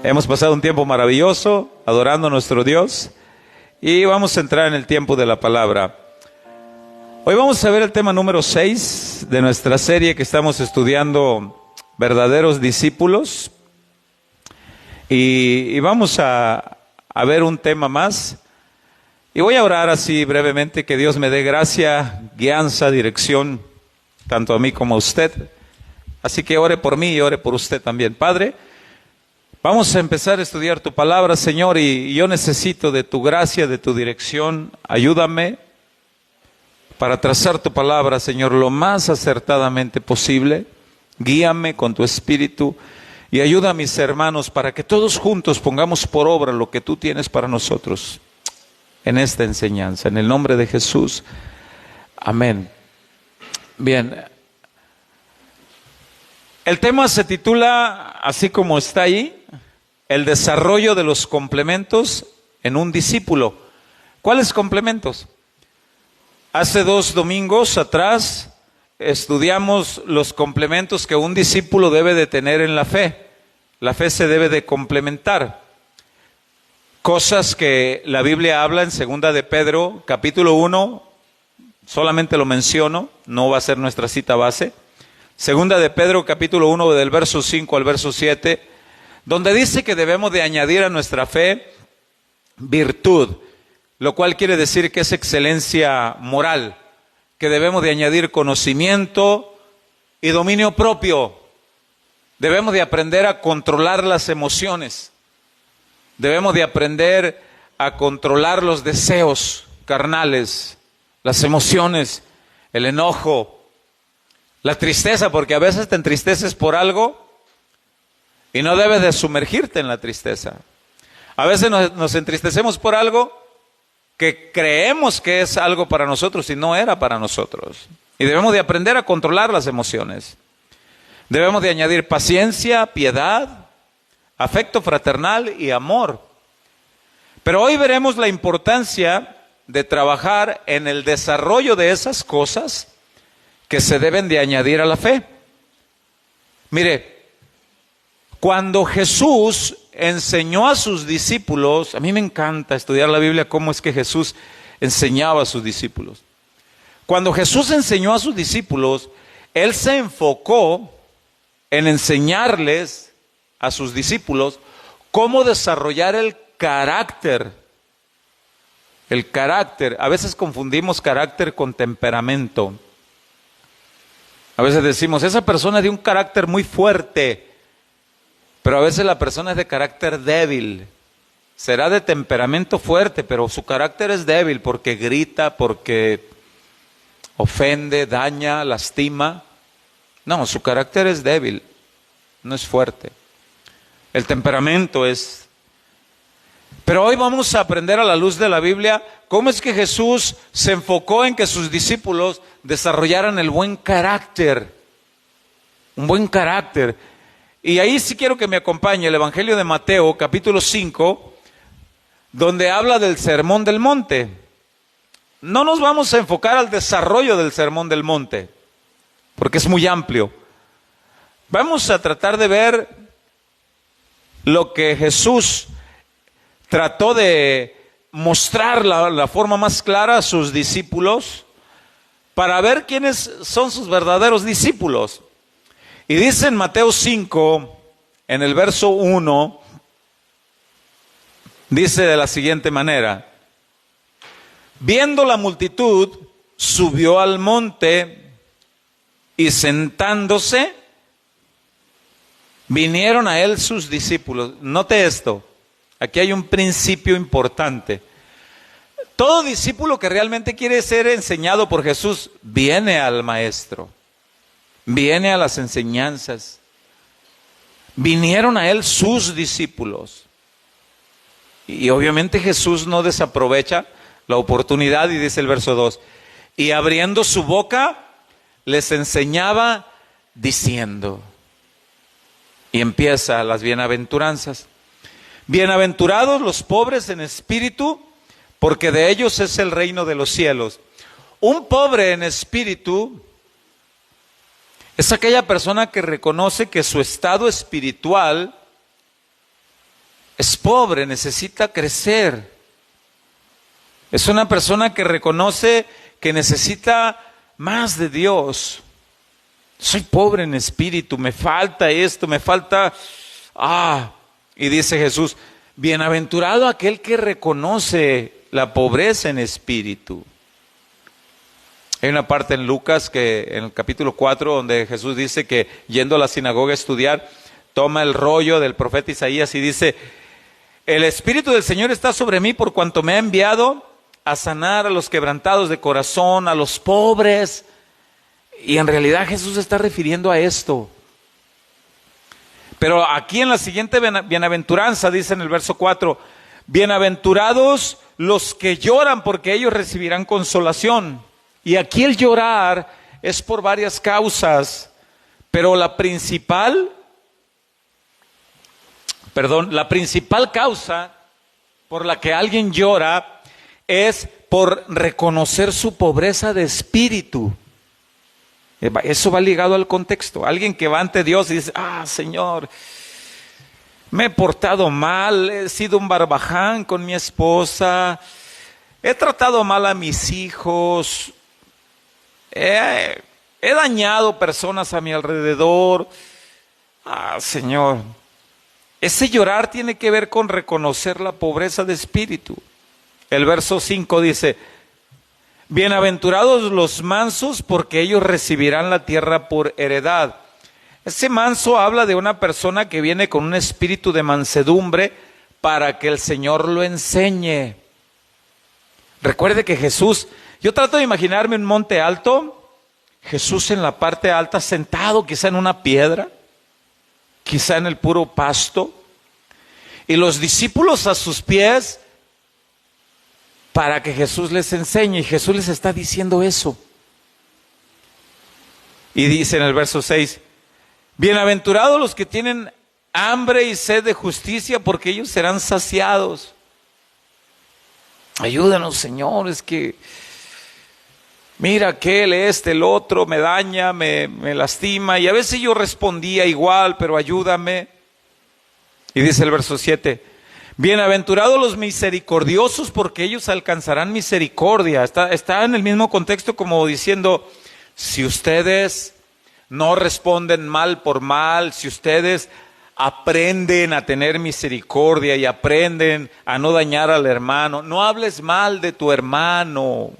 Hemos pasado un tiempo maravilloso adorando a nuestro Dios y vamos a entrar en el tiempo de la palabra. Hoy vamos a ver el tema número 6 de nuestra serie que estamos estudiando, verdaderos discípulos, y vamos a ver un tema más. Y voy a orar así brevemente, que Dios me dé gracia, guianza, dirección, tanto a mí como a usted. Así que ore por mí y ore por usted también. Padre, vamos a empezar a estudiar tu palabra, Señor, y yo necesito de tu gracia, de tu dirección. Ayúdame para trazar tu palabra, Señor, lo más acertadamente posible. Guíame con tu espíritu y ayuda a mis hermanos para que todos juntos pongamos por obra lo que tú tienes para nosotros en esta enseñanza. En el nombre de Jesús. Amén. Bien. El tema se titula, así como está ahí, el desarrollo de los complementos en un discípulo. ¿Cuáles complementos? Hace 2 domingos atrás estudiamos los complementos que un discípulo debe de tener en la fe. La fe se debe de complementar. Cosas que la Biblia habla en 2 de Pedro, capítulo 1, solamente lo menciono, no va a ser nuestra cita base. 2 de Pedro, capítulo 1, del verso 5 al verso 7, donde dice que debemos de añadir a nuestra fe virtud, lo cual quiere decir que es excelencia moral, que debemos de añadir conocimiento y dominio propio. Debemos de aprender a controlar las emociones. Debemos de aprender a controlar los deseos carnales, las emociones, el enojo, la tristeza, porque a veces te entristeces por algo y no debes de sumergirte en la tristeza. A veces nos entristecemos por algo que creemos que es algo para nosotros y no era para nosotros. Y debemos de aprender a controlar las emociones. Debemos de añadir paciencia, piedad, afecto fraternal y amor. Pero hoy veremos la importancia de trabajar en el desarrollo de esas cosas que se deben de añadir a la fe. Mire, cuando Jesús enseñó a sus discípulos, a mí me encanta estudiar la Biblia, cómo es que Jesús enseñaba a sus discípulos. Cuando Jesús enseñó a sus discípulos, Él se enfocó en enseñarles a sus discípulos cómo desarrollar el carácter. El carácter, a veces confundimos carácter con temperamento. A veces decimos, esa persona es de un carácter muy fuerte, pero a veces la persona es de carácter débil. Será de temperamento fuerte, pero su carácter es débil porque grita, porque ofende, daña, lastima. No, su carácter es débil, no es fuerte. El temperamento es. Pero hoy vamos a aprender a la luz de la Biblia cómo es que Jesús se enfocó en que sus discípulos desarrollaran el buen carácter. Un buen carácter. Y ahí sí quiero que me acompañe el Evangelio de Mateo, capítulo 5, donde habla del Sermón del Monte. No nos vamos a enfocar al desarrollo del Sermón del Monte, porque es muy amplio. Vamos a tratar de ver lo que Jesús trató de mostrar la forma más clara a sus discípulos para ver quiénes son sus verdaderos discípulos. Y dice en Mateo 5, en el verso 1, dice de la siguiente manera: viendo la multitud, subió al monte y sentándose, vinieron a él sus discípulos. Note esto. Aquí hay un principio importante. Todo discípulo que realmente quiere ser enseñado por Jesús viene al maestro, viene a las enseñanzas. Vinieron a él sus discípulos. Y obviamente Jesús no desaprovecha la oportunidad, y dice el verso 2, y abriendo su boca les enseñaba diciendo. Y empieza las bienaventuranzas. Bienaventurados los pobres en espíritu, porque de ellos es el reino de los cielos. Un pobre en espíritu es aquella persona que reconoce que su estado espiritual es pobre, necesita crecer. Es una persona que reconoce que necesita más de Dios. Soy pobre en espíritu, me falta esto, me falta... Y dice Jesús, bienaventurado aquel que reconoce la pobreza en espíritu. Hay una parte en Lucas, en el capítulo 4, donde Jesús dice que yendo a la sinagoga a estudiar, toma el rollo del profeta Isaías y dice, el Espíritu del Señor está sobre mí por cuanto me ha enviado a sanar a los quebrantados de corazón, a los pobres. Y en realidad Jesús se está refiriendo a esto. Pero aquí en la siguiente bienaventuranza, dice en el verso 4, bienaventurados los que lloran porque ellos recibirán consolación. Y aquí el llorar es por varias causas, pero la principal causa por la que alguien llora es por reconocer su pobreza de espíritu. Eso va ligado al contexto. Alguien que va ante Dios y dice, Señor, me he portado mal, he sido un barbaján con mi esposa, he tratado mal a mis hijos, he dañado personas a mi alrededor. Señor, ese llorar tiene que ver con reconocer la pobreza de espíritu. El verso 5 dice, bienaventurados los mansos porque ellos recibirán la tierra por heredad. Ese manso habla de una persona que viene con un espíritu de mansedumbre para que el Señor lo enseñe. Recuerde que Jesús, yo trato de imaginarme un monte alto, Jesús en la parte alta sentado quizá en una piedra, quizá en el puro pasto, y los discípulos a sus pies para que Jesús les enseñe. Y Jesús les está diciendo eso. Y dice en el verso 6, bienaventurados los que tienen hambre y sed de justicia, porque ellos serán saciados. Ayúdanos, Señor, es que mira aquel, el otro me daña, me lastima, y a veces yo respondía igual, pero ayúdame. Y dice el verso 7, bienaventurados los misericordiosos, porque ellos alcanzarán misericordia. Está en el mismo contexto como diciendo, si ustedes no responden mal por mal, si ustedes aprenden a tener misericordia y aprenden a no dañar al hermano, no hables mal de tu hermano,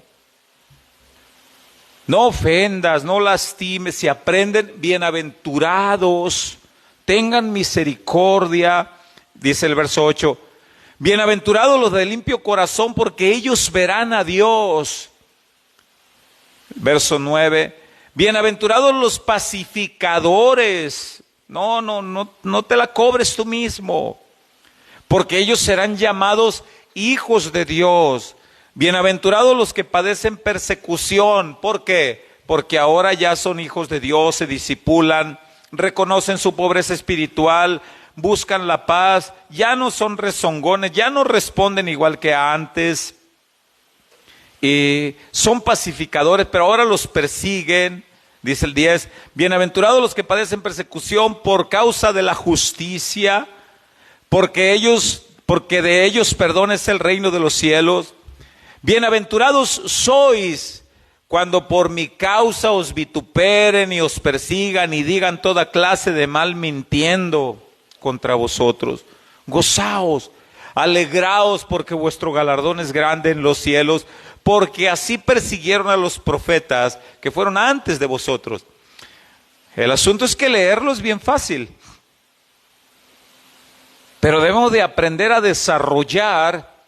no ofendas, no lastimes, si aprenden, bienaventurados, tengan misericordia. Dice el verso 8, bienaventurados los de limpio corazón, porque ellos verán a Dios. Verso 9, bienaventurados los pacificadores. No te la cobres tú mismo, porque ellos serán llamados hijos de Dios. Bienaventurados los que padecen persecución. ¿Por qué? Porque ahora ya son hijos de Dios, se discipulan, reconocen su pobreza espiritual, buscan la paz, ya no son rezongones, ya no responden igual que antes, y son pacificadores, pero ahora los persiguen. Dice el 10, bienaventurados los que padecen persecución por causa de la justicia, porque de ellos, perdón, es el reino de los cielos. Bienaventurados sois cuando por mi causa os vituperen y os persigan y digan toda clase de mal mintiendo contra vosotros. Gozaos, alegraos, porque vuestro galardón es grande en los cielos, porque así persiguieron a los profetas que fueron antes de vosotros. El asunto es que leerlo es bien fácil, pero debemos de aprender a desarrollar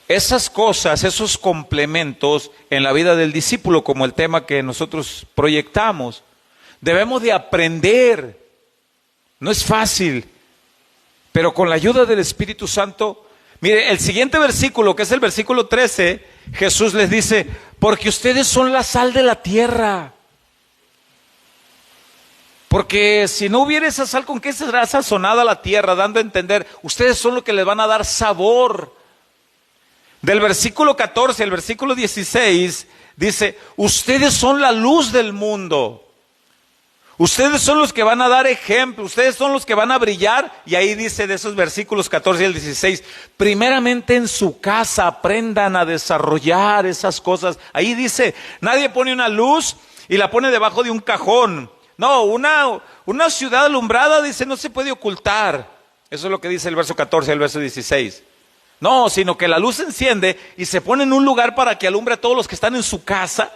esas cosas, esos complementos en la vida del discípulo, como el tema que nosotros proyectamos. Debemos de aprender. No es fácil, pero con la ayuda del Espíritu Santo. Mire, el siguiente versículo, que es el versículo 13, Jesús les dice, porque ustedes son la sal de la tierra. Porque si no hubiera esa sal, ¿con qué será sazonada la tierra? Dando a entender, ustedes son los que les van a dar sabor. Del versículo 14 al versículo 16, dice, ustedes son la luz del mundo. Ustedes son los que van a dar ejemplo, ustedes son los que van a brillar. Y ahí dice de esos versículos 14 al 16, primeramente en su casa aprendan a desarrollar esas cosas. Ahí dice, nadie pone una luz y la pone debajo de un cajón. No, una ciudad alumbrada, dice, no se puede ocultar. Eso es lo que dice el verso 14 al verso 16. No, sino que la luz se enciende y se pone en un lugar para que alumbre a todos los que están en su casa.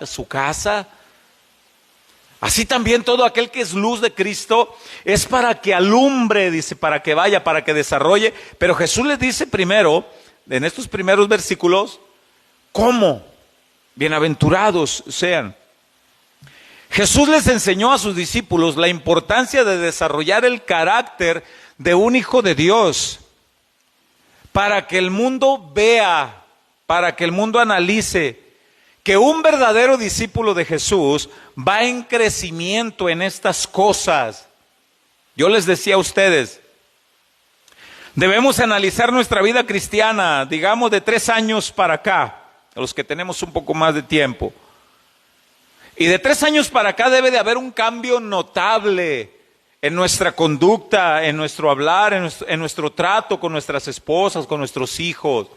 Así también todo aquel que es luz de Cristo es para que alumbre, dice, para que vaya, para que desarrolle. Pero Jesús les dice primero, en estos primeros versículos, ¿cómo? Bienaventurados sean. Jesús les enseñó a sus discípulos la importancia de desarrollar el carácter de un hijo de Dios, para que el mundo vea, para que el mundo analice que un verdadero discípulo de Jesús va en crecimiento en estas cosas. Yo les decía a ustedes, debemos analizar nuestra vida cristiana, digamos de 3 años para acá, a los que tenemos un poco más de tiempo. Y de 3 años para acá debe de haber un cambio notable en nuestra conducta, en nuestro hablar, en nuestro trato con nuestras esposas, con nuestros hijos.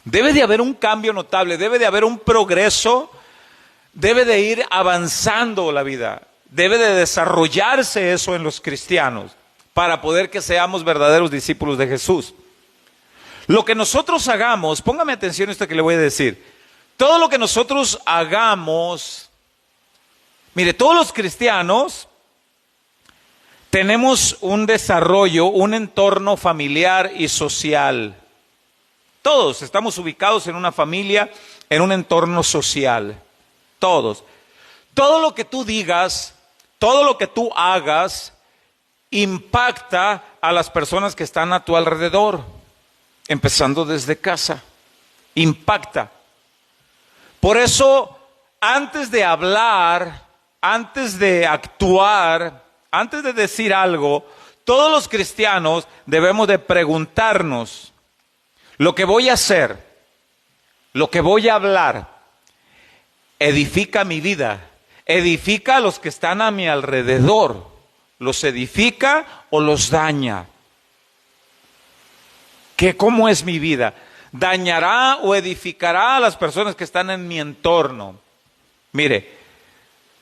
Debe de haber un cambio notable, debe de haber un progreso, debe de ir avanzando la vida, debe de desarrollarse eso en los cristianos para poder que seamos verdaderos discípulos de Jesús. Lo que nosotros hagamos, póngame atención a esto que le voy a decir, todo lo que nosotros hagamos, mire, todos los cristianos tenemos un desarrollo, un entorno familiar y social. Todos estamos ubicados en una familia, en un entorno social. Todos. Todo lo que tú digas, todo lo que tú hagas, impacta a las personas que están a tu alrededor, empezando desde casa. Impacta. Por eso, antes de hablar, antes de actuar, antes de decir algo, todos los cristianos debemos de preguntarnos, lo que voy a hacer, lo que voy a hablar, edifica mi vida, edifica a los que están a mi alrededor, los edifica o los daña. ¿Cómo es mi vida? ¿Dañará o edificará a las personas que están en mi entorno? Mire,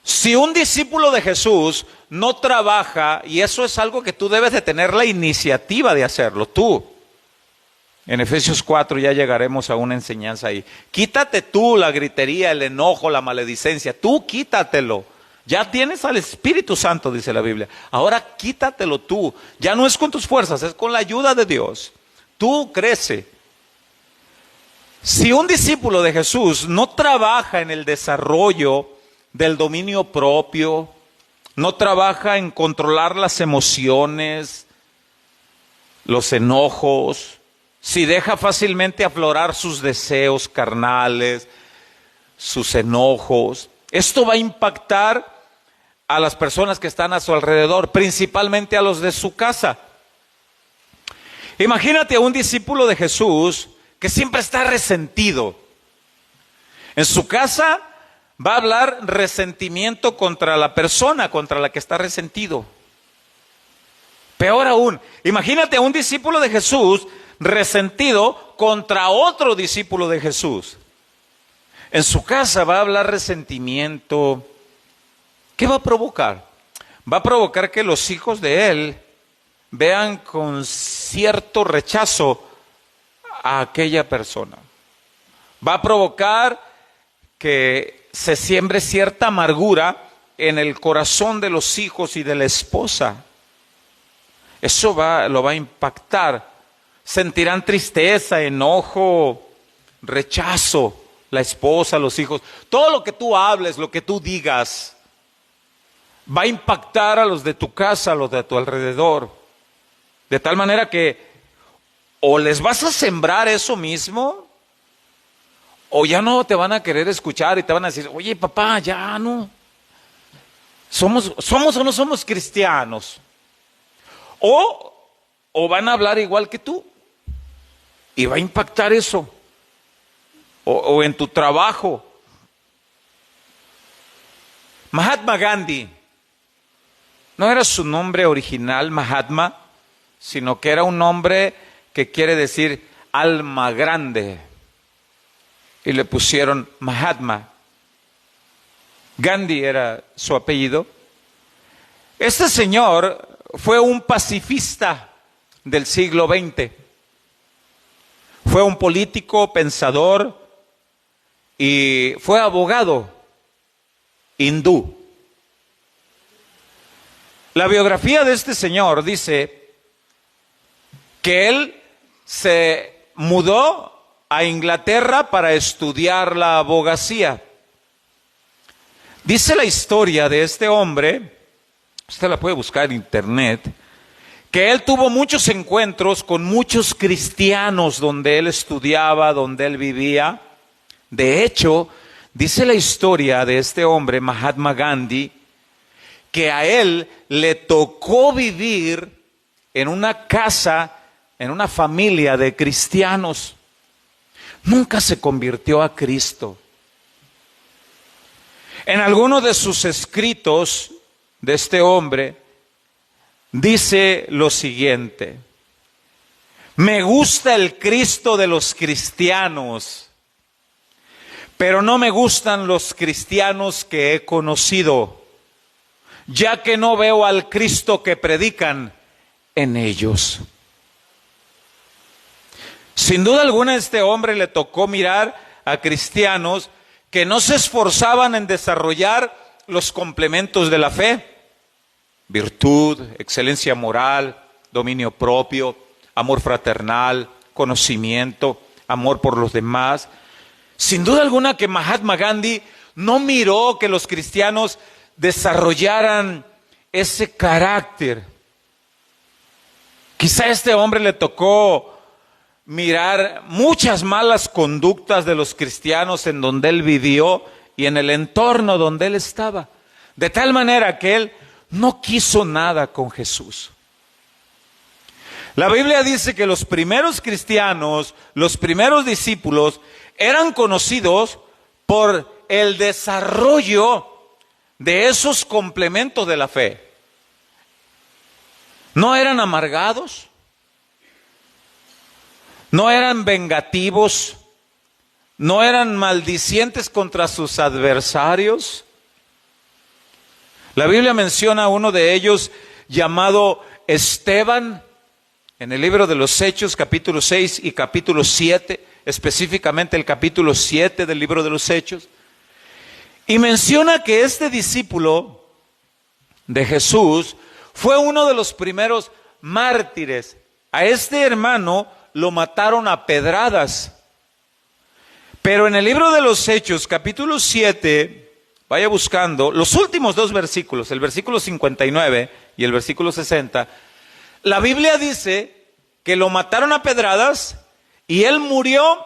si un discípulo de Jesús no trabaja, y eso es algo que tú debes de tener la iniciativa de hacerlo, tú. En Efesios 4 ya llegaremos a una enseñanza ahí. Quítate tú la gritería, el enojo, la maledicencia. Tú quítatelo. Ya tienes al Espíritu Santo, dice la Biblia. Ahora quítatelo tú. Ya no es con tus fuerzas, es con la ayuda de Dios. Tú crece. Si un discípulo de Jesús no trabaja en el desarrollo del dominio propio, no trabaja en controlar las emociones, los enojos, si deja fácilmente aflorar sus deseos carnales, sus enojos, esto va a impactar a las personas que están a su alrededor, principalmente a los de su casa. Imagínate a un discípulo de Jesús que siempre está resentido. En su casa va a hablar resentimiento contra la persona contra la que está resentido. Peor aún, imagínate a un discípulo de Jesús resentido contra otro discípulo de Jesús. En su casa va a hablar resentimiento. ¿Qué va a provocar? Va a provocar que los hijos de él vean con cierto rechazo a aquella persona. Va a provocar que se siembre cierta amargura en el corazón de los hijos y de la esposa. Eso lo va a impactar. Sentirán tristeza, enojo, rechazo, la esposa, los hijos. Todo lo que tú hables, lo que tú digas, va a impactar a los de tu casa, a los de tu alrededor. De tal manera que o les vas a sembrar eso mismo, o ya no te van a querer escuchar y te van a decir, oye papá, ya no. ¿Somos o no somos cristianos? O van a hablar igual que tú. Y va a impactar eso. O en tu trabajo. Mahatma Gandhi no era su nombre original, Mahatma, sino que era un nombre que quiere decir alma grande. Y le pusieron Mahatma. Gandhi era su apellido. Este señor fue un pacifista del siglo XX. Fue un político, pensador y fue abogado hindú. La biografía de este señor dice que él se mudó a Inglaterra para estudiar la abogacía. Dice la historia de este hombre, usted la puede buscar en internet, que él tuvo muchos encuentros con muchos cristianos donde él estudiaba, donde él vivía. De hecho, dice la historia de este hombre, Mahatma Gandhi, que a él le tocó vivir en una casa, en una familia de cristianos. Nunca se convirtió a Cristo. En alguno de sus escritos de este hombre, dice lo siguiente: me gusta el Cristo de los cristianos, pero no me gustan los cristianos que he conocido, ya que no veo al Cristo que predican en ellos. Sin duda alguna, a este hombre le tocó mirar a cristianos que no se esforzaban en desarrollar los complementos de la fe: virtud, excelencia moral, dominio propio, amor fraternal, conocimiento, amor por los demás. Sin duda alguna que Mahatma Gandhi no miró que los cristianos desarrollaran ese carácter. Quizá a este hombre le tocó mirar muchas malas conductas de los cristianos en donde él vivió y en el entorno donde él estaba, de tal manera que él no quiso nada con Jesús. La Biblia dice que los primeros cristianos, los primeros discípulos, eran conocidos por el desarrollo de esos complementos de la fe. No eran amargados, no eran vengativos, no eran maldicientes contra sus adversarios. La Biblia menciona a uno de ellos llamado Esteban en el libro de los Hechos, capítulo 6 y capítulo 7, específicamente el capítulo 7 del libro de los Hechos. Y menciona que este discípulo de Jesús fue uno de los primeros mártires. A este hermano lo mataron a pedradas. Pero en el libro de los Hechos, capítulo 7, vaya buscando los últimos dos versículos, el versículo 59 y el versículo 60, la Biblia dice que lo mataron a pedradas y él murió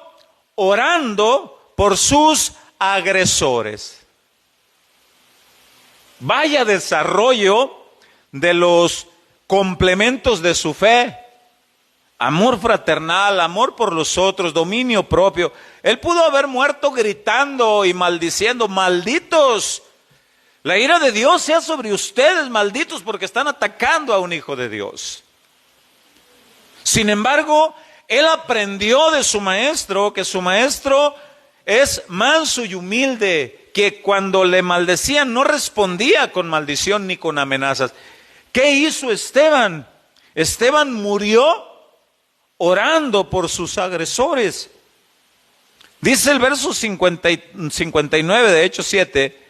orando por sus agresores. Vaya desarrollo de los complementos de su fe: amor fraternal, amor por los otros, dominio propio. Él pudo haber muerto gritando y maldiciendo: malditos, la ira de Dios sea sobre ustedes, malditos, porque están atacando a un hijo de Dios. Sin embargo, él aprendió de su maestro que su maestro es manso y humilde, que cuando le maldecían no respondía con maldición ni con amenazas. ¿Qué hizo Esteban? Esteban murió orando por sus agresores. Dice el verso 59 de Hechos 7,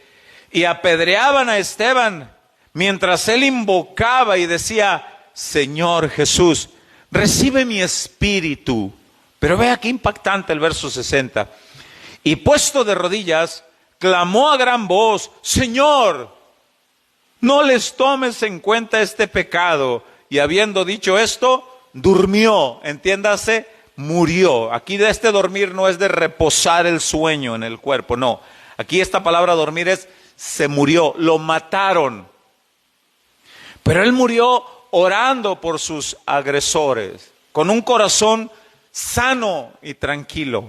y apedreaban a Esteban mientras él invocaba y decía: Señor Jesús, recibe mi espíritu. Pero vea qué impactante el verso 60. Y puesto de rodillas, clamó a gran voz: Señor, no les tomes en cuenta este pecado. Y habiendo dicho esto, durmió, entiéndase, murió. Aquí de este dormir no es de reposar el sueño en el cuerpo, no. Aquí esta palabra dormir es se murió, lo mataron. Pero él murió orando por sus agresores, con un corazón sano y tranquilo.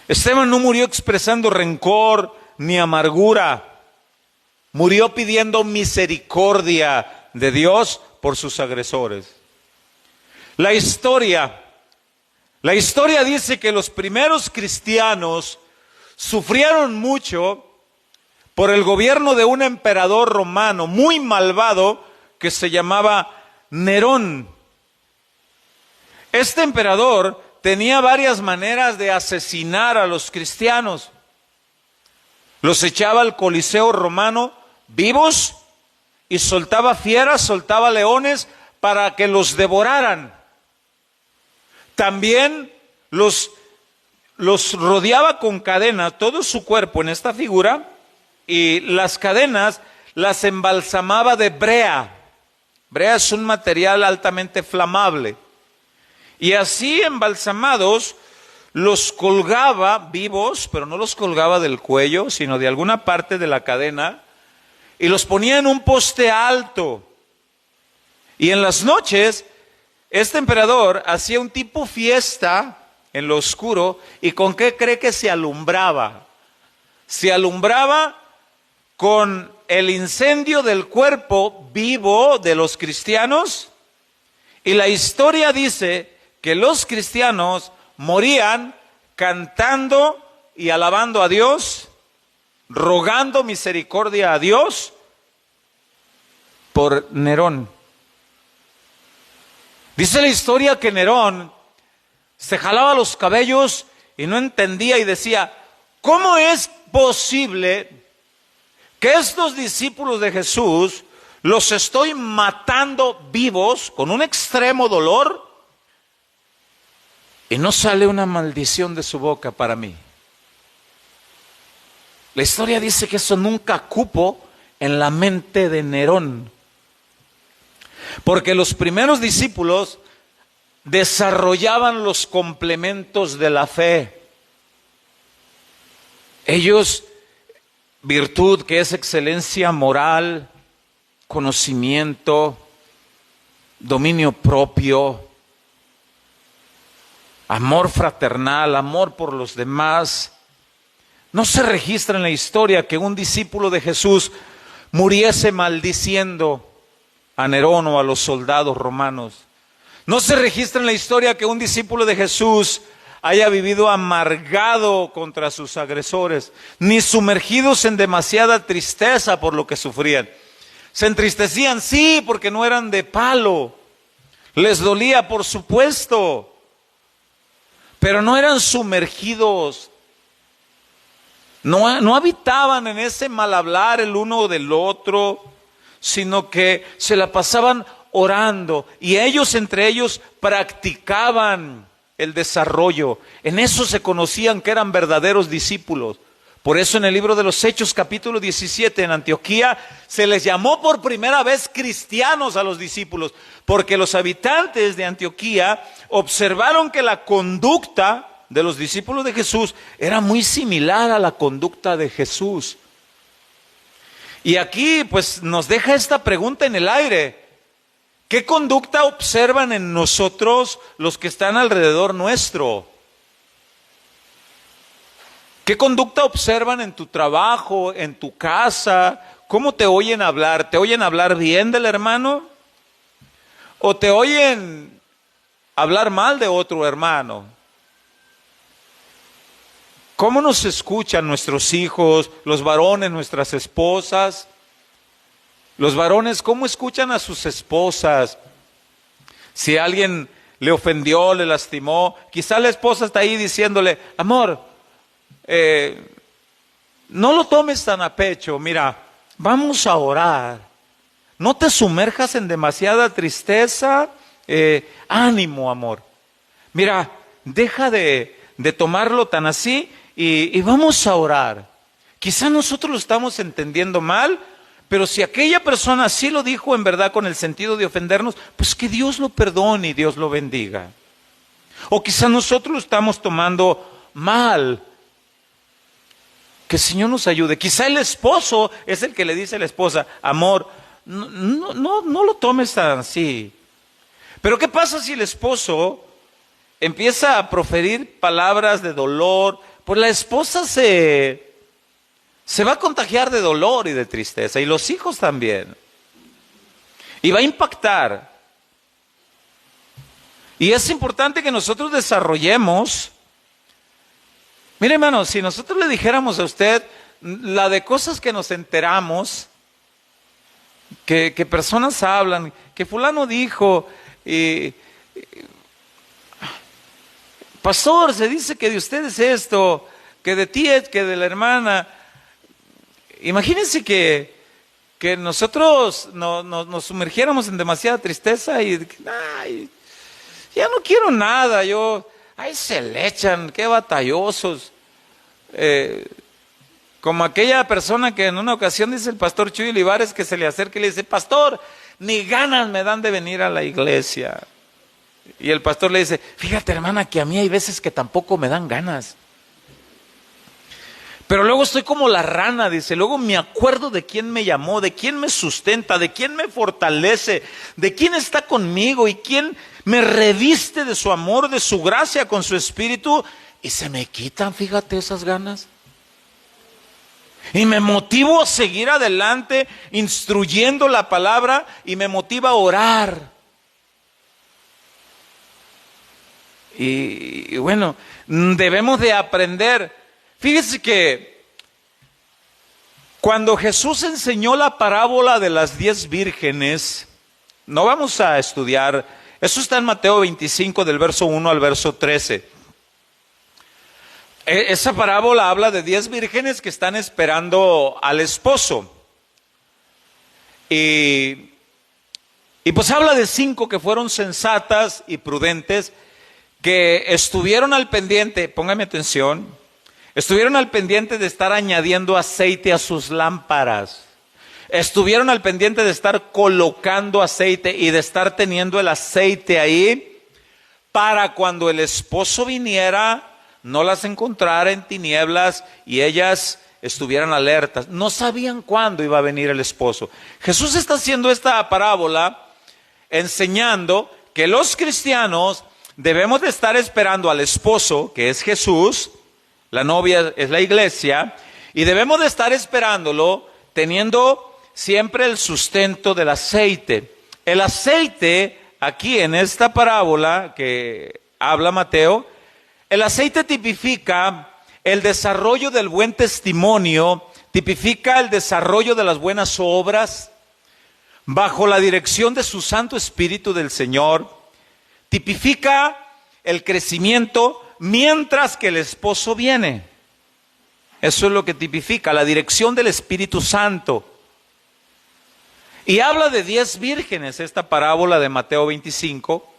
Esteban no murió expresando rencor ni amargura. Murió pidiendo misericordia de Dios por sus agresores. La historia dice que los primeros cristianos sufrieron mucho por el gobierno de un emperador romano muy malvado que se llamaba Nerón. Este emperador tenía varias maneras de asesinar a los cristianos. Los echaba al Coliseo romano vivos y soltaba fieras, soltaba leones para que los devoraran. También los rodeaba con cadenas, todo su cuerpo en esta figura, y las cadenas las embalsamaba de brea. Brea es un material altamente flamable. Y así embalsamados, los colgaba vivos, pero no los colgaba del cuello, sino de alguna parte de la cadena, y los ponía en un poste alto. Y en las noches, este emperador hacía un tipo fiesta en lo oscuro, ¿y con qué cree que se alumbraba? Se alumbraba con el incendio del cuerpo vivo de los cristianos, y la historia dice que los cristianos morían cantando y alabando a Dios, rogando misericordia a Dios por Nerón. Dice la historia que Nerón se jalaba los cabellos y no entendía y decía, ¿cómo es posible que estos discípulos de Jesús los estoy matando vivos con un extremo dolor y no sale una maldición de su boca para mí? La historia dice que eso nunca cupo en la mente de Nerón, porque los primeros discípulos desarrollaban los complementos de la fe. Ellos, virtud que es excelencia moral, conocimiento, dominio propio, amor fraternal, amor por los demás. No se registra en la historia que un discípulo de Jesús muriese maldiciendo a Nerón o a los soldados romanos. No se registra en la historia que un discípulo de Jesús haya vivido amargado contra sus agresores, ni sumergidos en demasiada tristeza por lo que sufrían. Se entristecían, sí, porque no eran de palo. Les dolía, por supuesto, pero no eran sumergidos. No habitaban en ese mal hablar el uno del otro, sino que se la pasaban orando, y ellos entre ellos practicaban el desarrollo. En eso se conocían que eran verdaderos discípulos. Por eso en el libro de los Hechos, capítulo 17, en Antioquía, se les llamó por primera vez cristianos a los discípulos, porque los habitantes de Antioquía observaron que la conducta de los discípulos de Jesús era muy similar a la conducta de Jesús. Y aquí pues nos deja esta pregunta en el aire: ¿qué conducta observan en nosotros los que están alrededor nuestro? ¿Qué conducta observan en tu trabajo, en tu casa? ¿Cómo te oyen hablar? ¿Te oyen hablar bien del hermano? ¿O te oyen hablar mal de otro hermano? ¿Cómo nos escuchan nuestros hijos, los varones, nuestras esposas? Los varones, ¿cómo escuchan a sus esposas? Si alguien le ofendió, le lastimó, quizá la esposa está ahí diciéndole: amor, no lo tomes tan a pecho, mira, vamos a orar. No te sumerjas en demasiada tristeza, ánimo, amor. Mira, deja de tomarlo tan así y vamos a orar. Quizá nosotros lo estamos entendiendo mal, pero si aquella persona sí lo dijo en verdad con el sentido de ofendernos, pues que Dios lo perdone y Dios lo bendiga. O quizá nosotros lo estamos tomando mal. Que el Señor nos ayude. Quizá el esposo es el que le dice a la esposa: amor, no lo tomes tan así. Pero ¿qué pasa si el esposo empieza a proferir palabras de dolor? Pues la esposa se se va a contagiar de dolor y de tristeza, y los hijos también. Y va a impactar. Y es importante que nosotros desarrollemos. Mire, hermano, si nosotros le dijéramos a usted la de cosas que nos enteramos, que personas hablan, que fulano dijo, pastor, se dice que de usted es esto, que de ti es, que de la hermana. Imagínense que nosotros nos sumergiéramos en demasiada tristeza y ay, ya no quiero nada, ahí se le echan, qué batallosos. Como aquella persona que en una ocasión dice el pastor Chuy Olivares, que se le acerca y le dice: pastor, ni ganas me dan de venir a la iglesia. Y el pastor le dice: fíjate, hermana, que a mí hay veces que tampoco me dan ganas. Pero luego estoy como la rana, dice, luego me acuerdo de quién me llamó, de quién me sustenta, de quién me fortalece, de quién está conmigo y quién me reviste de su amor, de su gracia con su espíritu, y se me quitan, fíjate, esas ganas. Y me motivo a seguir adelante, instruyendo la palabra, y me motiva a orar. Y bueno, debemos de aprender. Fíjese que cuando Jesús enseñó la parábola de las 10 vírgenes, no vamos a estudiar, eso está en Mateo 25 del verso 1 al verso 13. Esa parábola habla de 10 vírgenes que están esperando al esposo. Y pues habla de 5 que fueron sensatas y prudentes, que estuvieron al pendiente, póngame atención, estuvieron al pendiente de estar añadiendo aceite a sus lámparas. Estuvieron al pendiente de estar colocando aceite y de estar teniendo el aceite ahí para cuando el esposo viniera, no las encontrara en tinieblas y ellas estuvieran alertas. No sabían cuándo iba a venir el esposo. Jesús está haciendo esta parábola enseñando que los cristianos debemos de estar esperando al esposo, que es Jesús. La novia es la iglesia, y debemos de estar esperándolo teniendo siempre el sustento del aceite. El aceite, aquí en esta parábola que habla Mateo, el aceite tipifica el desarrollo del buen testimonio, tipifica el desarrollo de las buenas obras, bajo la dirección de su Santo Espíritu del Señor, tipifica el crecimiento mientras que el esposo viene. Eso es lo que tipifica, la dirección del Espíritu Santo. Y habla de 10 vírgenes, esta parábola de Mateo 25.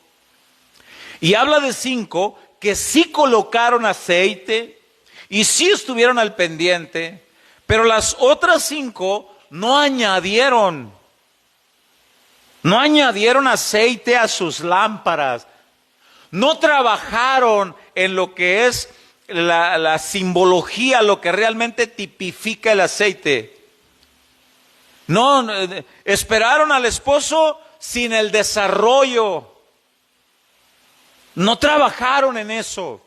Y habla de 5 que sí colocaron aceite y sí estuvieron al pendiente, pero las otras 5 no añadieron aceite a sus lámparas. No trabajaron en lo que es la simbología, lo que realmente tipifica el aceite. No, esperaron al esposo sin el desarrollo. No trabajaron en eso.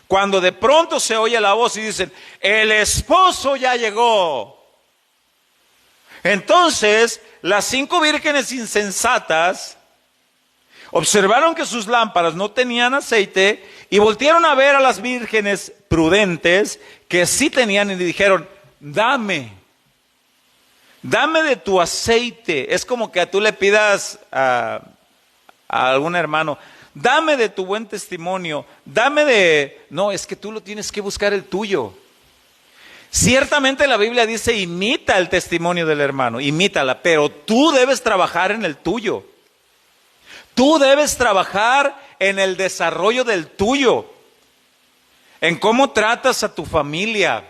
Cuando de pronto se oye la voz y dicen: el esposo ya llegó. Entonces, las 5 vírgenes insensatas observaron que sus lámparas no tenían aceite y voltearon a ver a las vírgenes prudentes que sí tenían y dijeron: dame de tu aceite. Es como que tú le pidas a algún hermano: dame de tu buen testimonio, no, es que tú lo tienes que buscar el tuyo. Ciertamente la Biblia dice: imita el testimonio del hermano, imítala, pero tú debes trabajar en el tuyo. Tú debes trabajar en el desarrollo del tuyo, en cómo tratas a tu familia.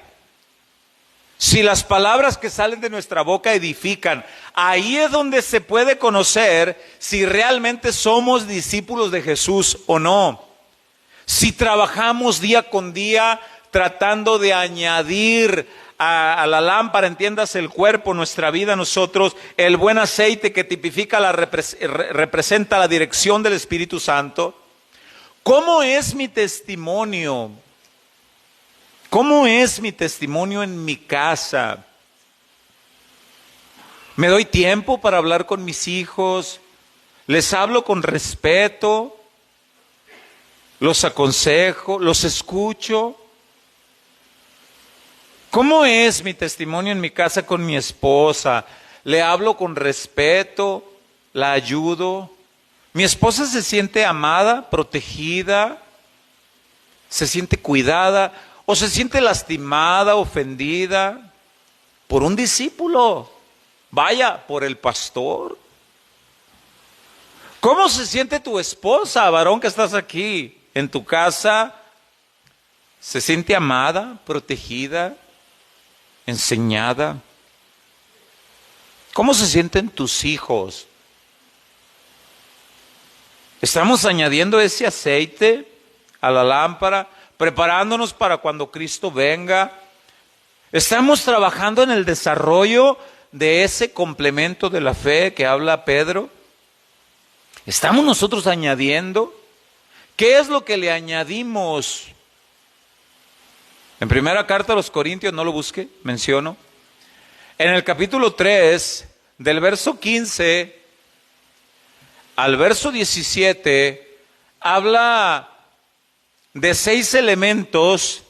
Si las palabras que salen de nuestra boca edifican, ahí es donde se puede conocer si realmente somos discípulos de Jesús o no. Si trabajamos día con día tratando de añadir a la lámpara, entiendas, el cuerpo, nuestra vida, nosotros, el buen aceite que tipifica, representa la dirección del Espíritu Santo. ¿Cómo es mi testimonio? ¿Cómo es mi testimonio en mi casa? ¿Me doy tiempo para hablar con mis hijos? ¿Les hablo con respeto? ¿Los aconsejo? ¿Los escucho? ¿Cómo es mi testimonio en mi casa con mi esposa? ¿Le hablo con respeto? ¿La ayudo? ¿Mi esposa se siente amada, protegida? ¿Se siente cuidada? ¿O se siente lastimada, ofendida por un discípulo? Vaya, por el pastor. ¿Cómo se siente tu esposa, varón que estás aquí en tu casa? ¿Se siente amada, protegida, enseñada? ¿Cómo se sienten tus hijos? ¿Estamos añadiendo ese aceite a la lámpara, preparándonos para cuando Cristo venga? ¿Estamos trabajando en el desarrollo de ese complemento de la fe que habla Pedro? ¿Estamos nosotros añadiendo? ¿Qué es lo que le añadimos? En primera carta a los Corintios, no lo busque, menciono. En el capítulo 3, del verso 15 al verso 17, habla de 6 elementos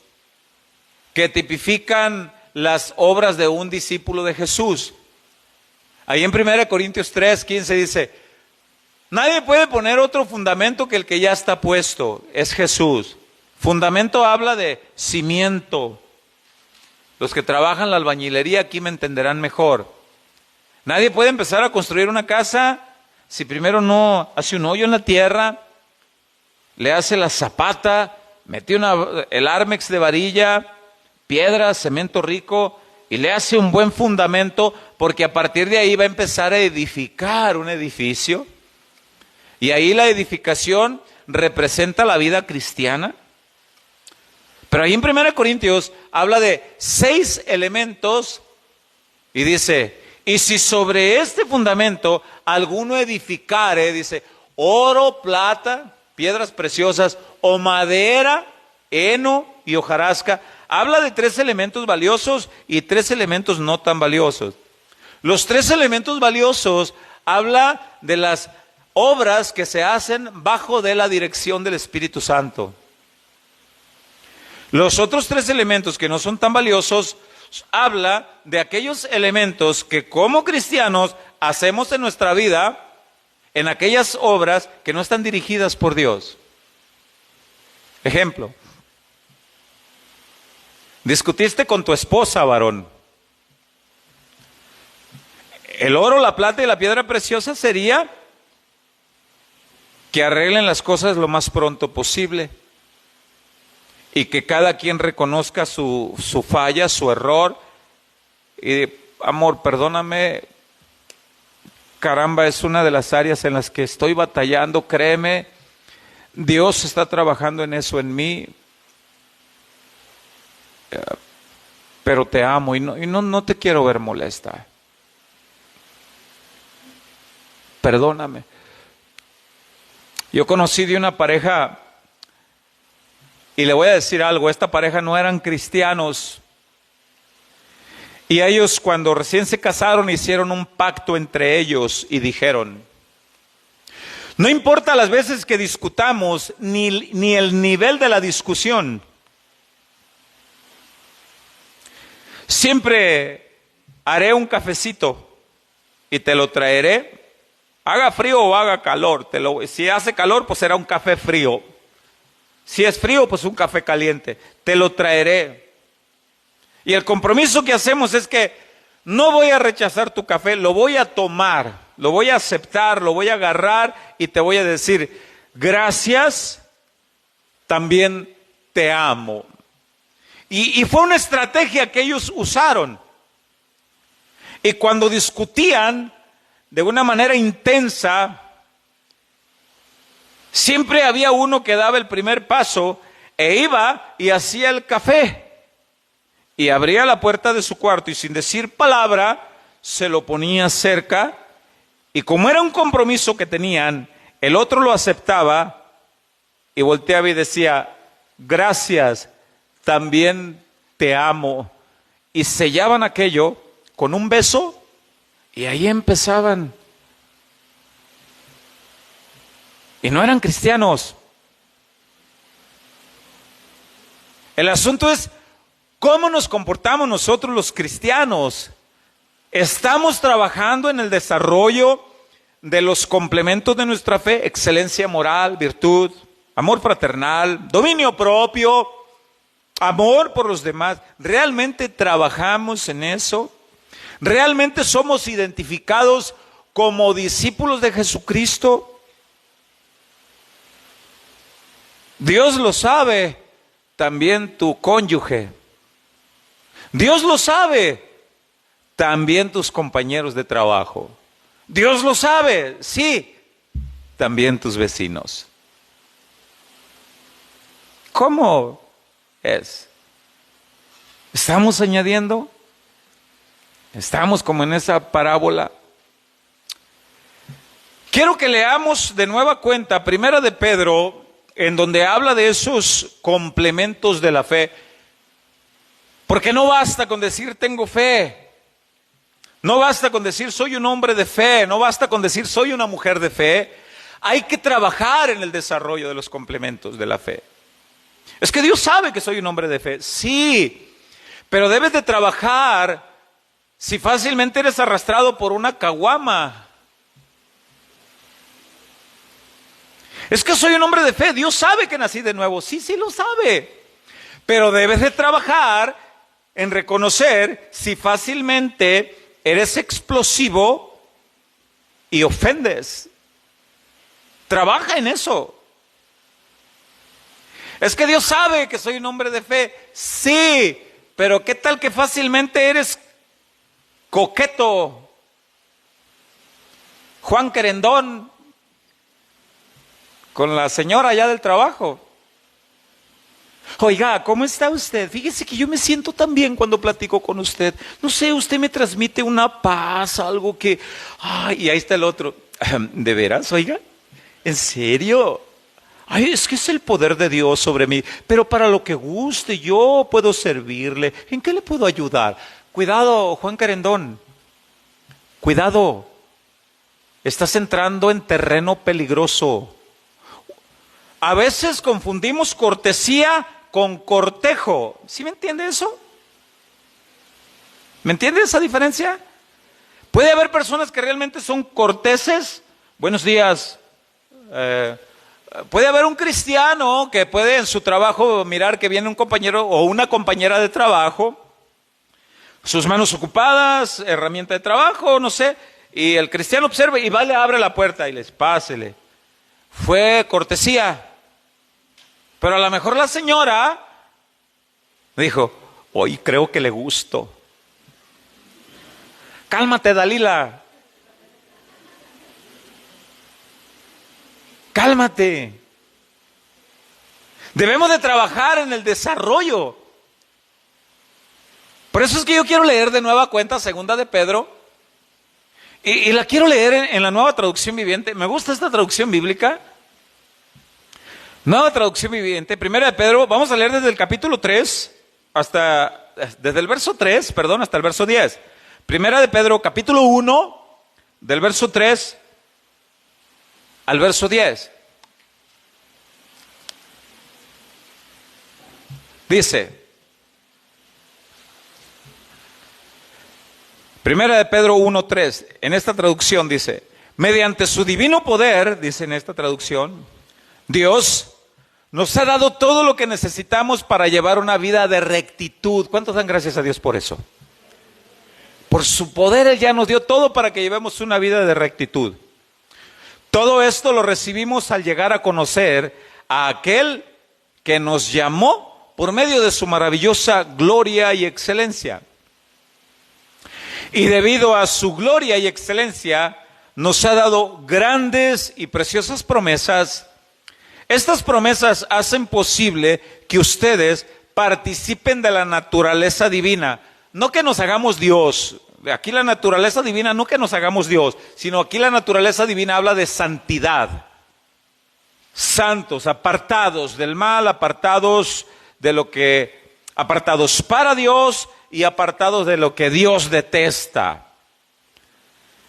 que tipifican las obras de un discípulo de Jesús. Ahí en 1 Corintios 3, 15 dice: nadie puede poner otro fundamento que el que ya está puesto, es Jesús. Fundamento habla de cimiento. Los que trabajan la albañilería aquí me entenderán mejor. Nadie puede empezar a construir una casa si primero no hace un hoyo en la tierra, le hace la zapata, mete el armex de varilla, piedra, cemento rico, y le hace un buen fundamento, porque a partir de ahí va a empezar a edificar un edificio. Y ahí la edificación representa la vida cristiana. Pero ahí en 1 Corintios habla de 6 elementos y dice: y si sobre este fundamento alguno edificare, dice, oro, plata, piedras preciosas, o madera, heno y hojarasca. Habla de 3 elementos valiosos y 3 elementos no tan valiosos. Los 3 elementos valiosos habla de las obras que se hacen bajo de la dirección del Espíritu Santo. Los otros 3 elementos que no son tan valiosos, habla de aquellos elementos que como cristianos hacemos en nuestra vida, en aquellas obras que no están dirigidas por Dios. Ejemplo: discutiste con tu esposa, varón. El oro, la plata y la piedra preciosa sería que arreglen las cosas lo más pronto posible y que cada quien reconozca su falla, su error, y amor, perdóname, caramba, es una de las áreas en las que estoy batallando, créeme, Dios está trabajando en eso en mí, pero te amo y no te quiero ver molesta. Perdóname. Yo conocí de una pareja, y le voy a decir algo, esta pareja no eran cristianos, y ellos cuando recién se casaron hicieron un pacto entre ellos y dijeron: no importa las veces que discutamos, ni el nivel de la discusión, siempre haré un cafecito y te lo traeré, haga frío o haga calor. Si hace calor, pues será un café frío. Si es frío, pues un café caliente. Te lo traeré. Y el compromiso que hacemos es que no voy a rechazar tu café, lo voy a tomar, lo voy a aceptar, lo voy a agarrar y te voy a decir: gracias, también te amo. Y fue una estrategia que ellos usaron. Y cuando discutían de una manera intensa, siempre había uno que daba el primer paso e iba y hacía el café. Y abría la puerta de su cuarto y sin decir palabra, se lo ponía cerca. Y como era un compromiso que tenían, el otro lo aceptaba y volteaba y decía: gracias, también te amo. Y sellaban aquello con un beso y ahí empezaban. Y no eran cristianos. El asunto es cómo nos comportamos nosotros los cristianos. ¿Estamos trabajando en el desarrollo de los complementos de nuestra fe? Excelencia moral, virtud, amor fraternal, dominio propio, amor por los demás. ¿Realmente trabajamos en eso? ¿Realmente somos identificados como discípulos de Jesucristo? Dios lo sabe, también tu cónyuge. Dios lo sabe, también tus compañeros de trabajo. Dios lo sabe, sí, también tus vecinos. ¿Cómo es? ¿Estamos añadiendo? ¿Estamos como en esa parábola? Quiero que leamos de nueva cuenta Primera de Pedro, en donde habla de esos complementos de la fe. Porque no basta con decir tengo fe. No basta con decir soy un hombre de fe. No basta con decir soy una mujer de fe. Hay que trabajar en el desarrollo de los complementos de la fe. Es que Dios sabe que soy un hombre de fe. Sí, pero debes de trabajar si fácilmente eres arrastrado por una caguama. Es que soy un hombre de fe. Dios sabe que nací de nuevo. Sí, sí lo sabe. Pero debes de trabajar en reconocer si fácilmente eres explosivo y ofendes. Trabaja en eso. Es que Dios sabe que soy un hombre de fe. Sí, pero ¿qué tal que fácilmente eres coqueto? Juan Querendón con la señora allá del trabajo. Oiga, ¿cómo está usted? Fíjese que yo me siento tan bien cuando platico con usted. No sé, usted me transmite una paz, algo que... Ay, y ahí está el otro. ¿De veras, oiga? ¿En serio? Ay, es que es el poder de Dios sobre mí. Pero para lo que guste, yo puedo servirle. ¿En qué le puedo ayudar? Cuidado, Juan Querendón. Cuidado. Estás entrando en terreno peligroso. A veces confundimos cortesía con cortejo. ¿Sí me entiende eso? ¿Me entiende esa diferencia? Puede haber personas que realmente son corteses. Buenos días. Puede haber un cristiano que puede en su trabajo mirar que viene un compañero o una compañera de trabajo, sus manos ocupadas, herramienta de trabajo, no sé, y el cristiano observa y va, le abre la puerta y les pásele. Fue cortesía. Pero a lo mejor la señora dijo, hoy creo que le gusto. Cálmate, Dalila. Cálmate. Debemos de trabajar en el desarrollo. Por eso es que yo quiero leer de nueva cuenta Segunda de Pedro. Y la quiero leer en la Nueva Traducción Viviente. Me gusta esta traducción bíblica. Nueva Traducción Viviente, Primera de Pedro. Vamos a leer desde el capítulo 3 desde el verso 3, perdón, hasta el verso 10. Primera de Pedro, capítulo 1, del verso 3 al verso 10. Dice, Primera de Pedro 1:3, en esta traducción dice, mediante su divino poder, dice en esta traducción, Dios nos ha dado todo lo que necesitamos para llevar una vida de rectitud. ¿Cuántos dan gracias a Dios por eso? Por su poder Él ya nos dio todo para que llevemos una vida de rectitud. Todo esto lo recibimos al llegar a conocer a aquel que nos llamó por medio de su maravillosa gloria y excelencia. Y debido a su gloria y excelencia, nos ha dado grandes y preciosas promesas. Estas promesas hacen posible que ustedes participen de la naturaleza divina. No que nos hagamos Dios. Aquí la naturaleza divina, no que nos hagamos Dios, sino aquí la naturaleza divina habla de santidad. Santos, apartados del mal, apartados de lo que apartados para Dios y apartados de lo que Dios detesta.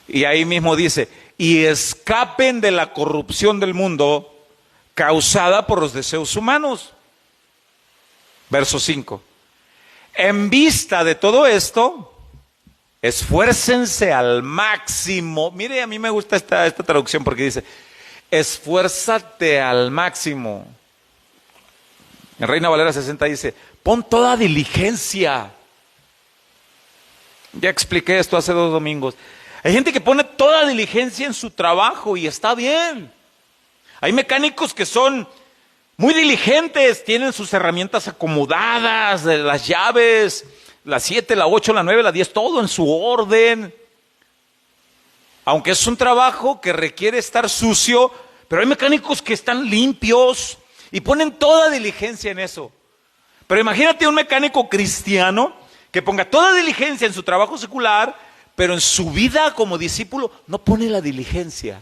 Y ahí mismo dice, y escapen de la corrupción del mundo causada por los deseos humanos. Verso 5. En vista de todo esto, esfuércense al máximo. Mire, a mí me gusta esta traducción porque dice, esfuérzate al máximo. En Reina Valera 60 dice, pon toda diligencia. Ya expliqué esto hace 2 domingos. Hay gente que pone toda diligencia en su trabajo y está bien. Hay mecánicos que son muy diligentes, tienen sus herramientas acomodadas, las llaves, la 7, la 8, la 9, la 10, todo en su orden. Aunque es un trabajo que requiere estar sucio, pero hay mecánicos que están limpios y ponen toda diligencia en eso. Pero imagínate un mecánico cristiano que ponga toda diligencia en su trabajo secular, pero en su vida como discípulo no pone la diligencia.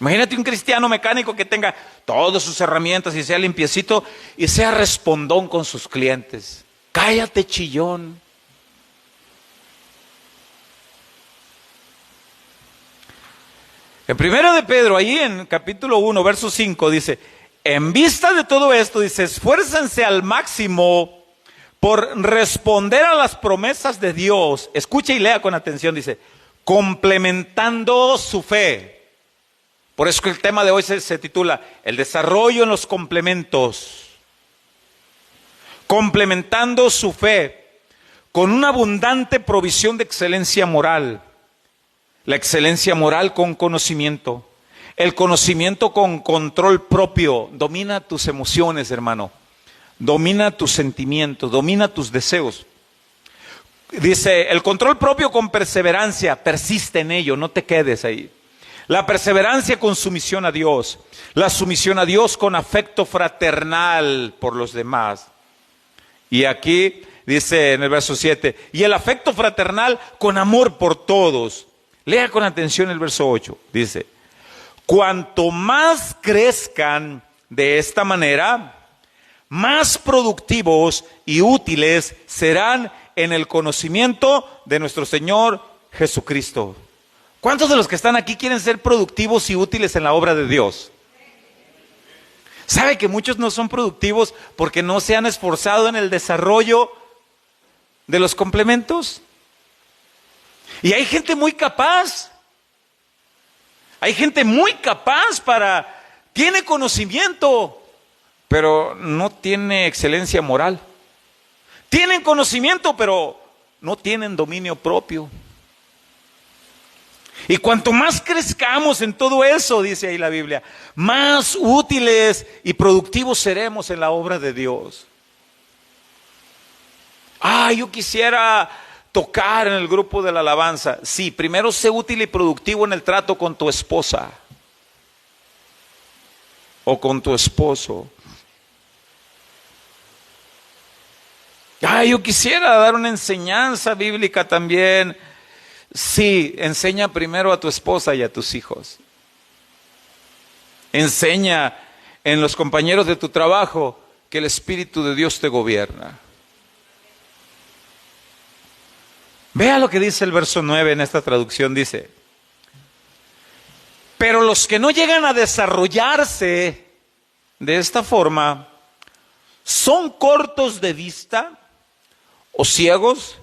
Imagínate un cristiano mecánico que tenga todas sus herramientas y sea limpiecito y sea respondón con sus clientes. Cállate, chillón. En 1 de Pedro, ahí en capítulo 1, verso 5, dice, en vista de todo esto, dice, esfuércense al máximo por responder a las promesas de Dios. Escuche y lea con atención, dice, complementando su fe. Por eso que el tema de hoy se titula, el desarrollo en los complementos. Complementando su fe con una abundante provisión de excelencia moral. La excelencia moral con conocimiento. El conocimiento con control propio. Domina tus emociones, hermano. Domina tus sentimientos, domina tus deseos. Dice, el control propio con perseverancia. Persiste en ello, no te quedes ahí. La perseverancia con sumisión a Dios. La sumisión a Dios con afecto fraternal por los demás. Y aquí dice en el verso 7, y el afecto fraternal con amor por todos. Lea con atención el verso 8. Dice, cuanto más crezcan de esta manera, más productivos y útiles serán en el conocimiento de nuestro Señor Jesucristo. ¿Cuántos de los que están aquí quieren ser productivos y útiles en la obra de Dios? ¿Sabe que muchos no son productivos porque no se han esforzado en el desarrollo de los complementos? Y hay gente muy capaz. Hay gente muy capaz tiene conocimiento, pero no tiene excelencia moral. Tienen conocimiento, pero no tienen dominio propio. Y cuanto más crezcamos en todo eso, dice ahí la Biblia, más útiles y productivos seremos en la obra de Dios. Yo quisiera tocar en el grupo de la alabanza. Sí, primero sé útil y productivo en el trato con tu esposa o con tu esposo. Yo quisiera dar una enseñanza bíblica también. Sí, enseña primero a tu esposa y a tus hijos. Enseña en los compañeros de tu trabajo que el Espíritu de Dios te gobierna. Vea lo que dice el verso 9 en esta traducción, dice, pero los que no llegan a desarrollarse de esta forma son cortos de vista o ciegos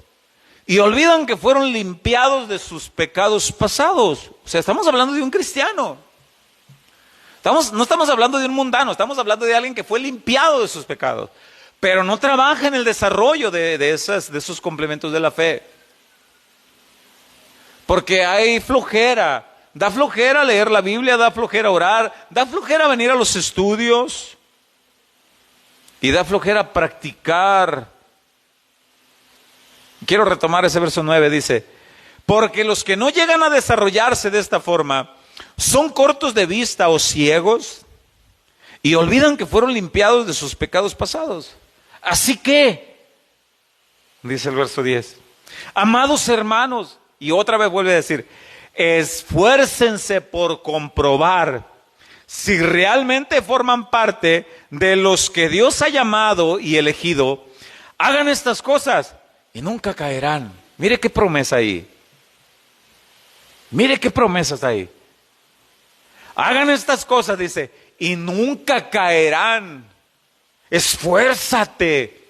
y olvidan que fueron limpiados de sus pecados pasados. O sea, estamos hablando de un cristiano. No estamos hablando de un mundano, estamos hablando de alguien que fue limpiado de sus pecados, pero no trabaja en el desarrollo de esos complementos de la fe. Porque hay flojera, da flojera leer la Biblia, da flojera orar, da flojera venir a los estudios y da flojera practicar. Quiero retomar ese verso 9, dice, porque los que no llegan a desarrollarse de esta forma son cortos de vista o ciegos y olvidan que fueron limpiados de sus pecados pasados. Así que, dice el verso 10, amados hermanos, y otra vez vuelve a decir, esfuércense por comprobar si realmente forman parte de los que Dios ha llamado y elegido Hagan estas cosas y nunca caerán. Mire qué promesa ahí. Mire qué promesas ahí. Hagan estas cosas, dice, y nunca caerán. Esfuérzate.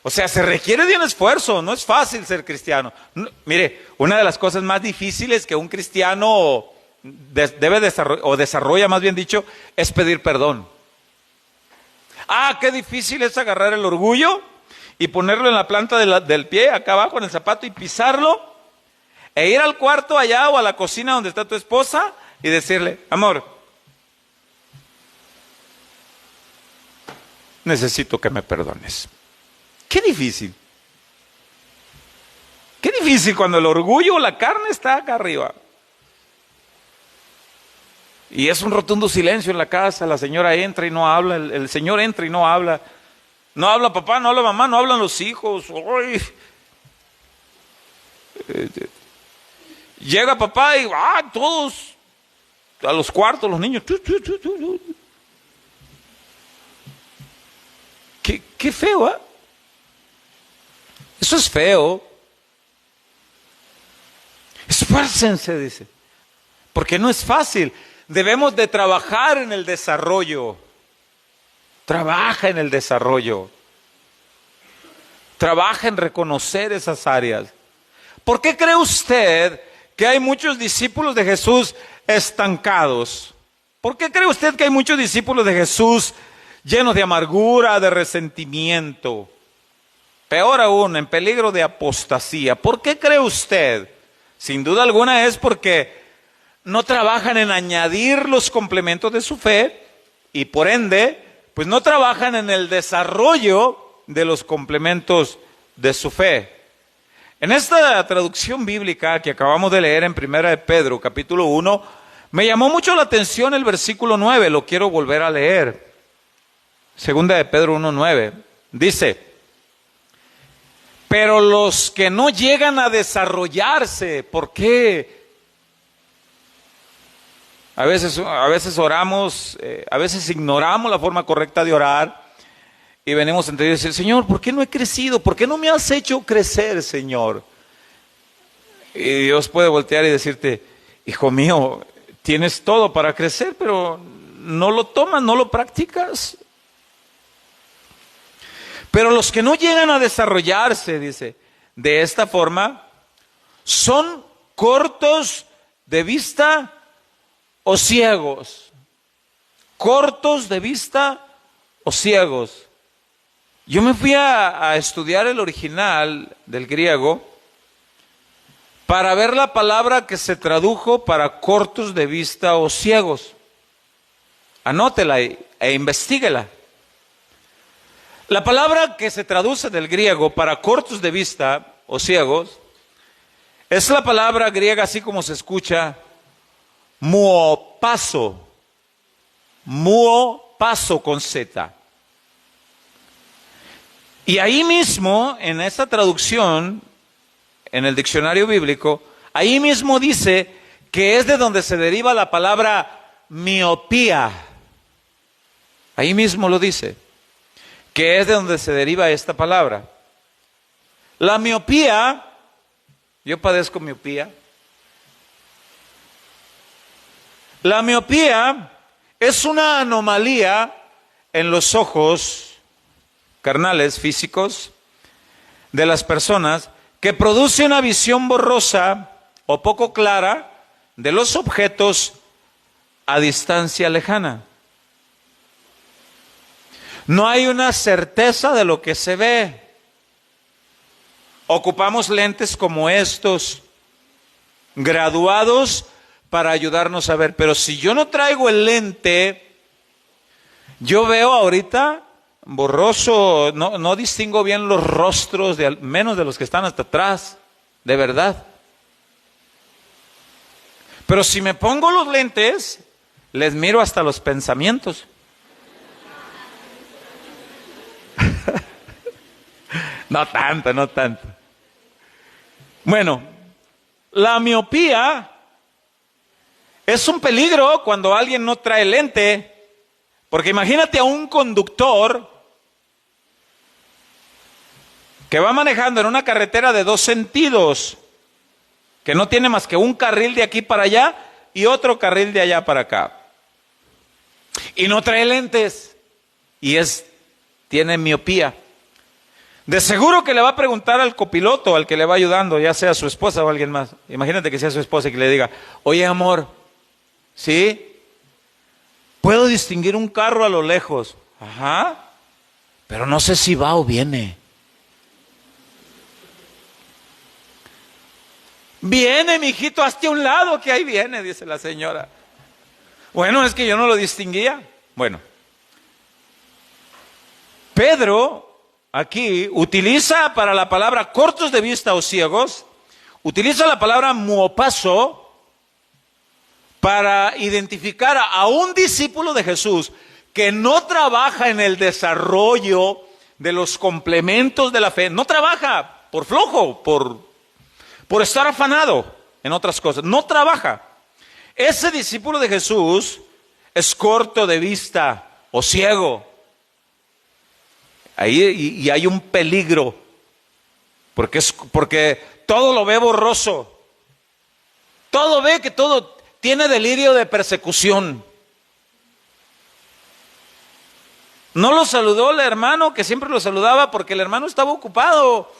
O sea, se requiere de un esfuerzo. No es fácil ser cristiano. Mire, una de las cosas más difíciles que un cristiano debe desarrollar, o desarrolla más bien dicho, es pedir perdón. Qué difícil es agarrar el orgullo y ponerlo en la planta del pie, acá abajo en el zapato, y pisarlo, e ir al cuarto allá o a la cocina donde está tu esposa y decirle: amor, necesito que me perdones. Qué difícil. Qué difícil cuando el orgullo o la carne está acá arriba. Y es un rotundo silencio en la casa. La señora entra y no habla. El señor entra y no habla. No habla papá, no habla mamá, no hablan los hijos. Uy. Llega papá y todos a los cuartos, los niños. Qué feo, ¿eh? Eso es feo. Esfuércense, dice, porque no es fácil. Debemos de trabajar en el desarrollo. Trabaja en el desarrollo. Trabaja en reconocer esas áreas. ¿Por qué cree usted que hay muchos discípulos de Jesús estancados? ¿Por qué cree usted que hay muchos discípulos de Jesús llenos de amargura, de resentimiento? Peor aún, en peligro de apostasía. ¿Por qué cree usted? Sin duda alguna es porque no trabajan en añadir los complementos de su fe y por ende, pues no trabajan en el desarrollo de los complementos de su fe. En esta traducción bíblica que acabamos de leer en 1 de Pedro, capítulo 1, me llamó mucho la atención el versículo 9, lo quiero volver a leer. 2 de Pedro 1:9, dice: pero los que no llegan a desarrollarse, ¿por qué? A veces oramos, a veces ignoramos la forma correcta de orar y venimos ante Dios y decir: Señor, ¿por qué no he crecido? ¿Por qué no me has hecho crecer, Señor? Y Dios puede voltear y decirte: hijo mío, tienes todo para crecer, pero no lo tomas, no lo practicas. Pero los que no llegan a desarrollarse, dice, de esta forma, son cortos de vista o ciegos. Cortos de vista o ciegos. Yo me fui a estudiar el original del griego para ver la palabra que se tradujo para cortos de vista o ciegos. Anótela e investíguela. La palabra que se traduce del griego para cortos de vista o ciegos es la palabra griega así como se escucha, muopaso. Muopaso con Z. Y ahí mismo, en esa traducción, en el diccionario bíblico, ahí mismo dice que es de donde se deriva la palabra miopía. Ahí mismo lo dice, que es de donde se deriva esta palabra. La miopía, yo padezco miopía. La miopía es una anomalía en los ojos carnales, físicos, de las personas que produce una visión borrosa o poco clara de los objetos a distancia lejana. No hay una certeza de lo que se ve. Ocupamos lentes como estos, graduados para ayudarnos a ver. Pero si yo no traigo el lente, yo veo ahorita borroso, no distingo bien los rostros, menos de los que están hasta atrás, de verdad. Pero si me pongo los lentes, les miro hasta los pensamientos. No tanto, no tanto. Bueno, la miopía es un peligro cuando alguien no trae lente, porque imagínate a un conductor que va manejando en una carretera de 2 sentidos, que no tiene más que un carril de aquí para allá y otro carril de allá para acá. Y no trae lentes y tiene miopía. De seguro que le va a preguntar al copiloto, al que le va ayudando, ya sea su esposa o alguien más. Imagínate que sea su esposa y que le diga, oye amor, ¿sí? Puedo distinguir un carro a lo lejos. Ajá, pero no sé si va o viene. Viene, mijito, hazte a un lado que ahí viene, dice la señora. Bueno, es que yo no lo distinguía. Bueno, Pedro aquí utiliza para la palabra cortos de vista o ciegos, utiliza la palabra muopazo para identificar a un discípulo de Jesús que no trabaja en el desarrollo de los complementos de la fe, no trabaja por flojo, por estar afanado en otras cosas, no trabaja. Ese discípulo de Jesús es corto de vista o ciego. Ahí y hay un peligro, porque todo lo ve borroso. Todo ve que todo tiene delirio de persecución. No lo saludó el hermano, que siempre lo saludaba porque el hermano estaba ocupado.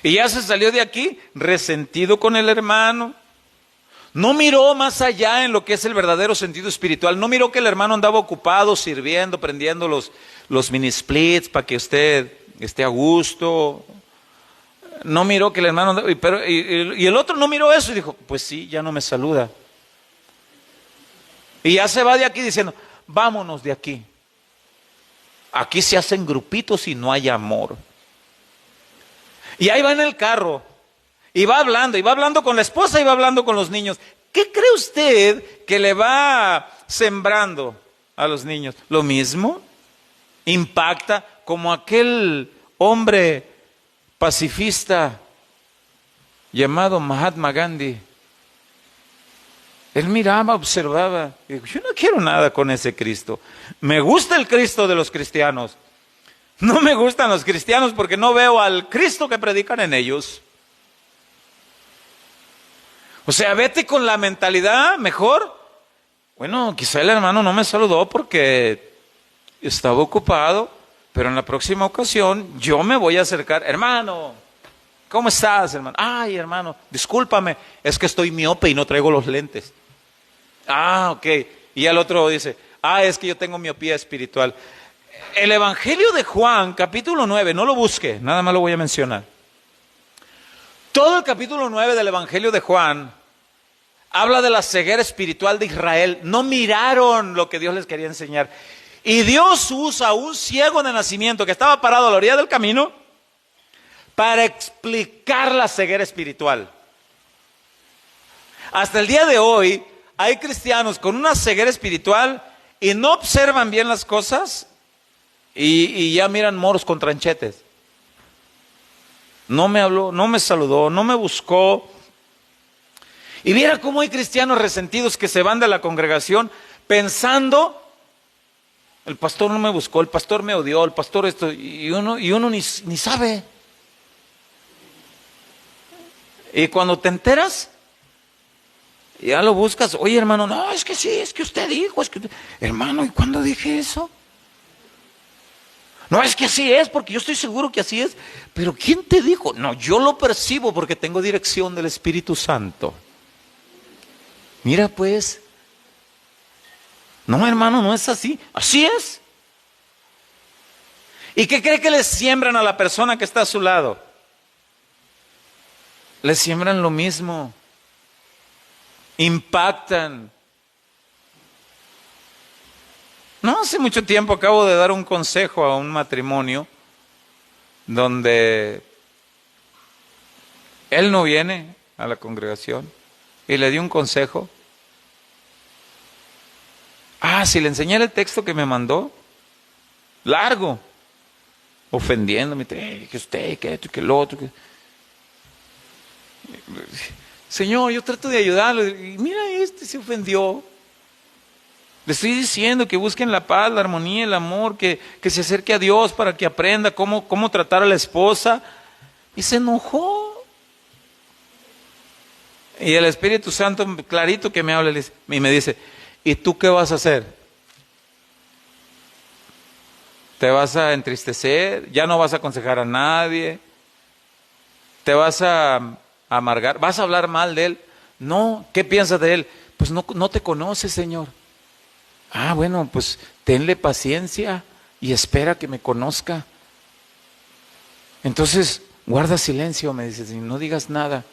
Y ya se salió de aquí resentido con el hermano. No miró más allá en lo que es el verdadero sentido espiritual. No miró que el hermano andaba ocupado, sirviendo, prendiendo los mini splits para que usted esté a gusto. No miró que el hermano andaba, y el otro no miró eso y dijo, pues sí, ya no me saluda. Y ya se va de aquí diciendo, vámonos de aquí. Aquí se hacen grupitos y no hay amor. Y ahí va en el carro, y va hablando con la esposa y va hablando con los niños. ¿Qué cree usted que le va sembrando a los niños? Lo mismo, impacta como aquel hombre pacifista llamado Mahatma Gandhi. Él miraba, observaba, y dijo, yo no quiero nada con ese Cristo. Me gusta el Cristo de los cristianos. No me gustan los cristianos porque no veo al Cristo que predican en ellos. O sea, vete con la mentalidad mejor. Bueno, quizá el hermano no me saludó porque estaba ocupado, pero en la próxima ocasión yo me voy a acercar. Hermano, ¿cómo estás, hermano? Ay, hermano, discúlpame, es que estoy miope y no traigo los lentes. Ah, ok. Y el otro dice, es que yo tengo miopía espiritual. El Evangelio de Juan, capítulo 9, no lo busque, nada más lo voy a mencionar. Todo el capítulo 9 del Evangelio de Juan habla de la ceguera espiritual de Israel. No miraron lo que Dios les quería enseñar. Y Dios usa a un ciego de nacimiento que estaba parado a la orilla del camino para explicar la ceguera espiritual. Hasta el día de hoy hay cristianos con una ceguera espiritual y no observan bien las cosas y ya miran moros con tranchetes. No me habló, no me saludó, no me buscó. Y viera cómo hay cristianos resentidos que se van de la congregación pensando, el pastor no me buscó, el pastor me odió, el pastor esto, y uno ni sabe. Y cuando te enteras, ya lo buscas, oye hermano, no, es que sí, es que usted dijo, hermano, ¿y cuándo dije eso? No, es que así es, porque yo estoy seguro que así es. Pero ¿quién te dijo? No, yo lo percibo porque tengo dirección del Espíritu Santo. Mira pues. No, hermano, no es así. Así es. ¿Y qué cree que le siembran a la persona que está a su lado? Le siembran lo mismo. Impactan. No hace mucho tiempo acabo de dar un consejo a un matrimonio donde él no viene a la congregación y le di un consejo. Si le enseñé el texto que me mandó, largo, ofendiéndome, que usted, que esto, que lo otro. Señor, yo trato de ayudarlo y mira, se ofendió. Le estoy diciendo que busquen la paz, la armonía, el amor, que se acerque a Dios para que aprenda cómo tratar a la esposa. Y se enojó. Y el Espíritu Santo, clarito que me habla, y me dice, ¿y tú qué vas a hacer? ¿Te vas a entristecer? ¿Ya no vas a aconsejar a nadie? ¿Te vas a amargar? ¿Vas a hablar mal de él? No, ¿qué piensas de él? Pues no te conoce, Señor. Ah, bueno, pues tenle paciencia y espera que me conozca. Entonces, guarda silencio, me dice, no digas nada.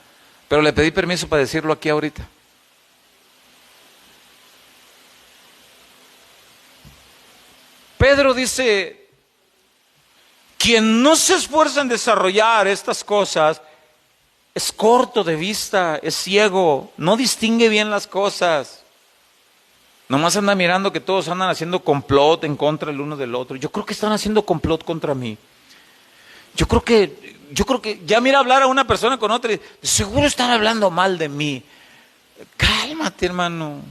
Pero le pedí permiso para decirlo aquí ahorita. Pedro dice, quien no se esfuerza en desarrollar estas cosas, es corto de vista, es ciego, no distingue bien las cosas. Nomás anda mirando que todos andan haciendo complot en contra el uno del otro. Yo creo que están haciendo complot contra mí. Yo creo que ya mira hablar a una persona con otra y seguro están hablando mal de mí. Cálmate, hermano.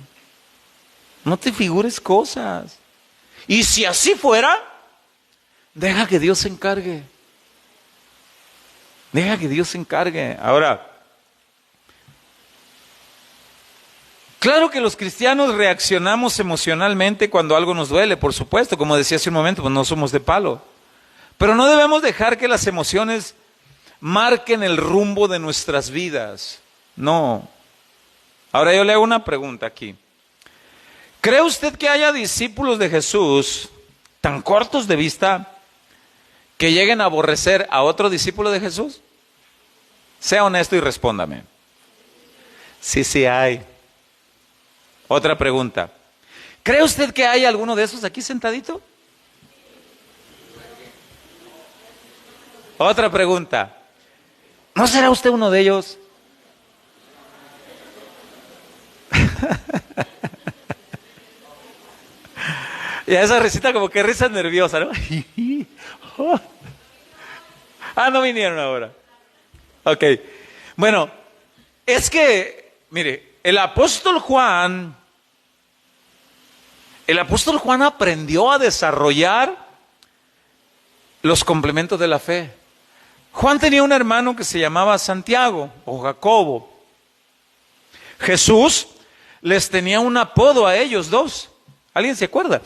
No te figures cosas. Y si así fuera, deja que Dios se encargue. Deja que Dios se encargue. Ahora, claro que los cristianos reaccionamos emocionalmente cuando algo nos duele, por supuesto. Como decía hace un momento, pues no somos de palo. Pero no debemos dejar que las emociones marquen el rumbo de nuestras vidas. No. Ahora yo le hago una pregunta aquí. ¿Cree usted que haya discípulos de Jesús tan cortos de vista que lleguen a aborrecer a otro discípulo de Jesús? Sea honesto y respóndame. Sí hay. Otra pregunta. ¿Cree usted que hay alguno de esos aquí sentadito? Otra pregunta. ¿No será usted uno de ellos? Y a esa risita como que risa nerviosa, ¿no? No vinieron ahora. Ok. Bueno, es que, mire, el apóstol Juan aprendió a desarrollar los complementos de la fe. Juan tenía un hermano que se llamaba Santiago o Jacobo. Jesús les tenía un apodo a ellos dos. ¿Alguien se acuerda?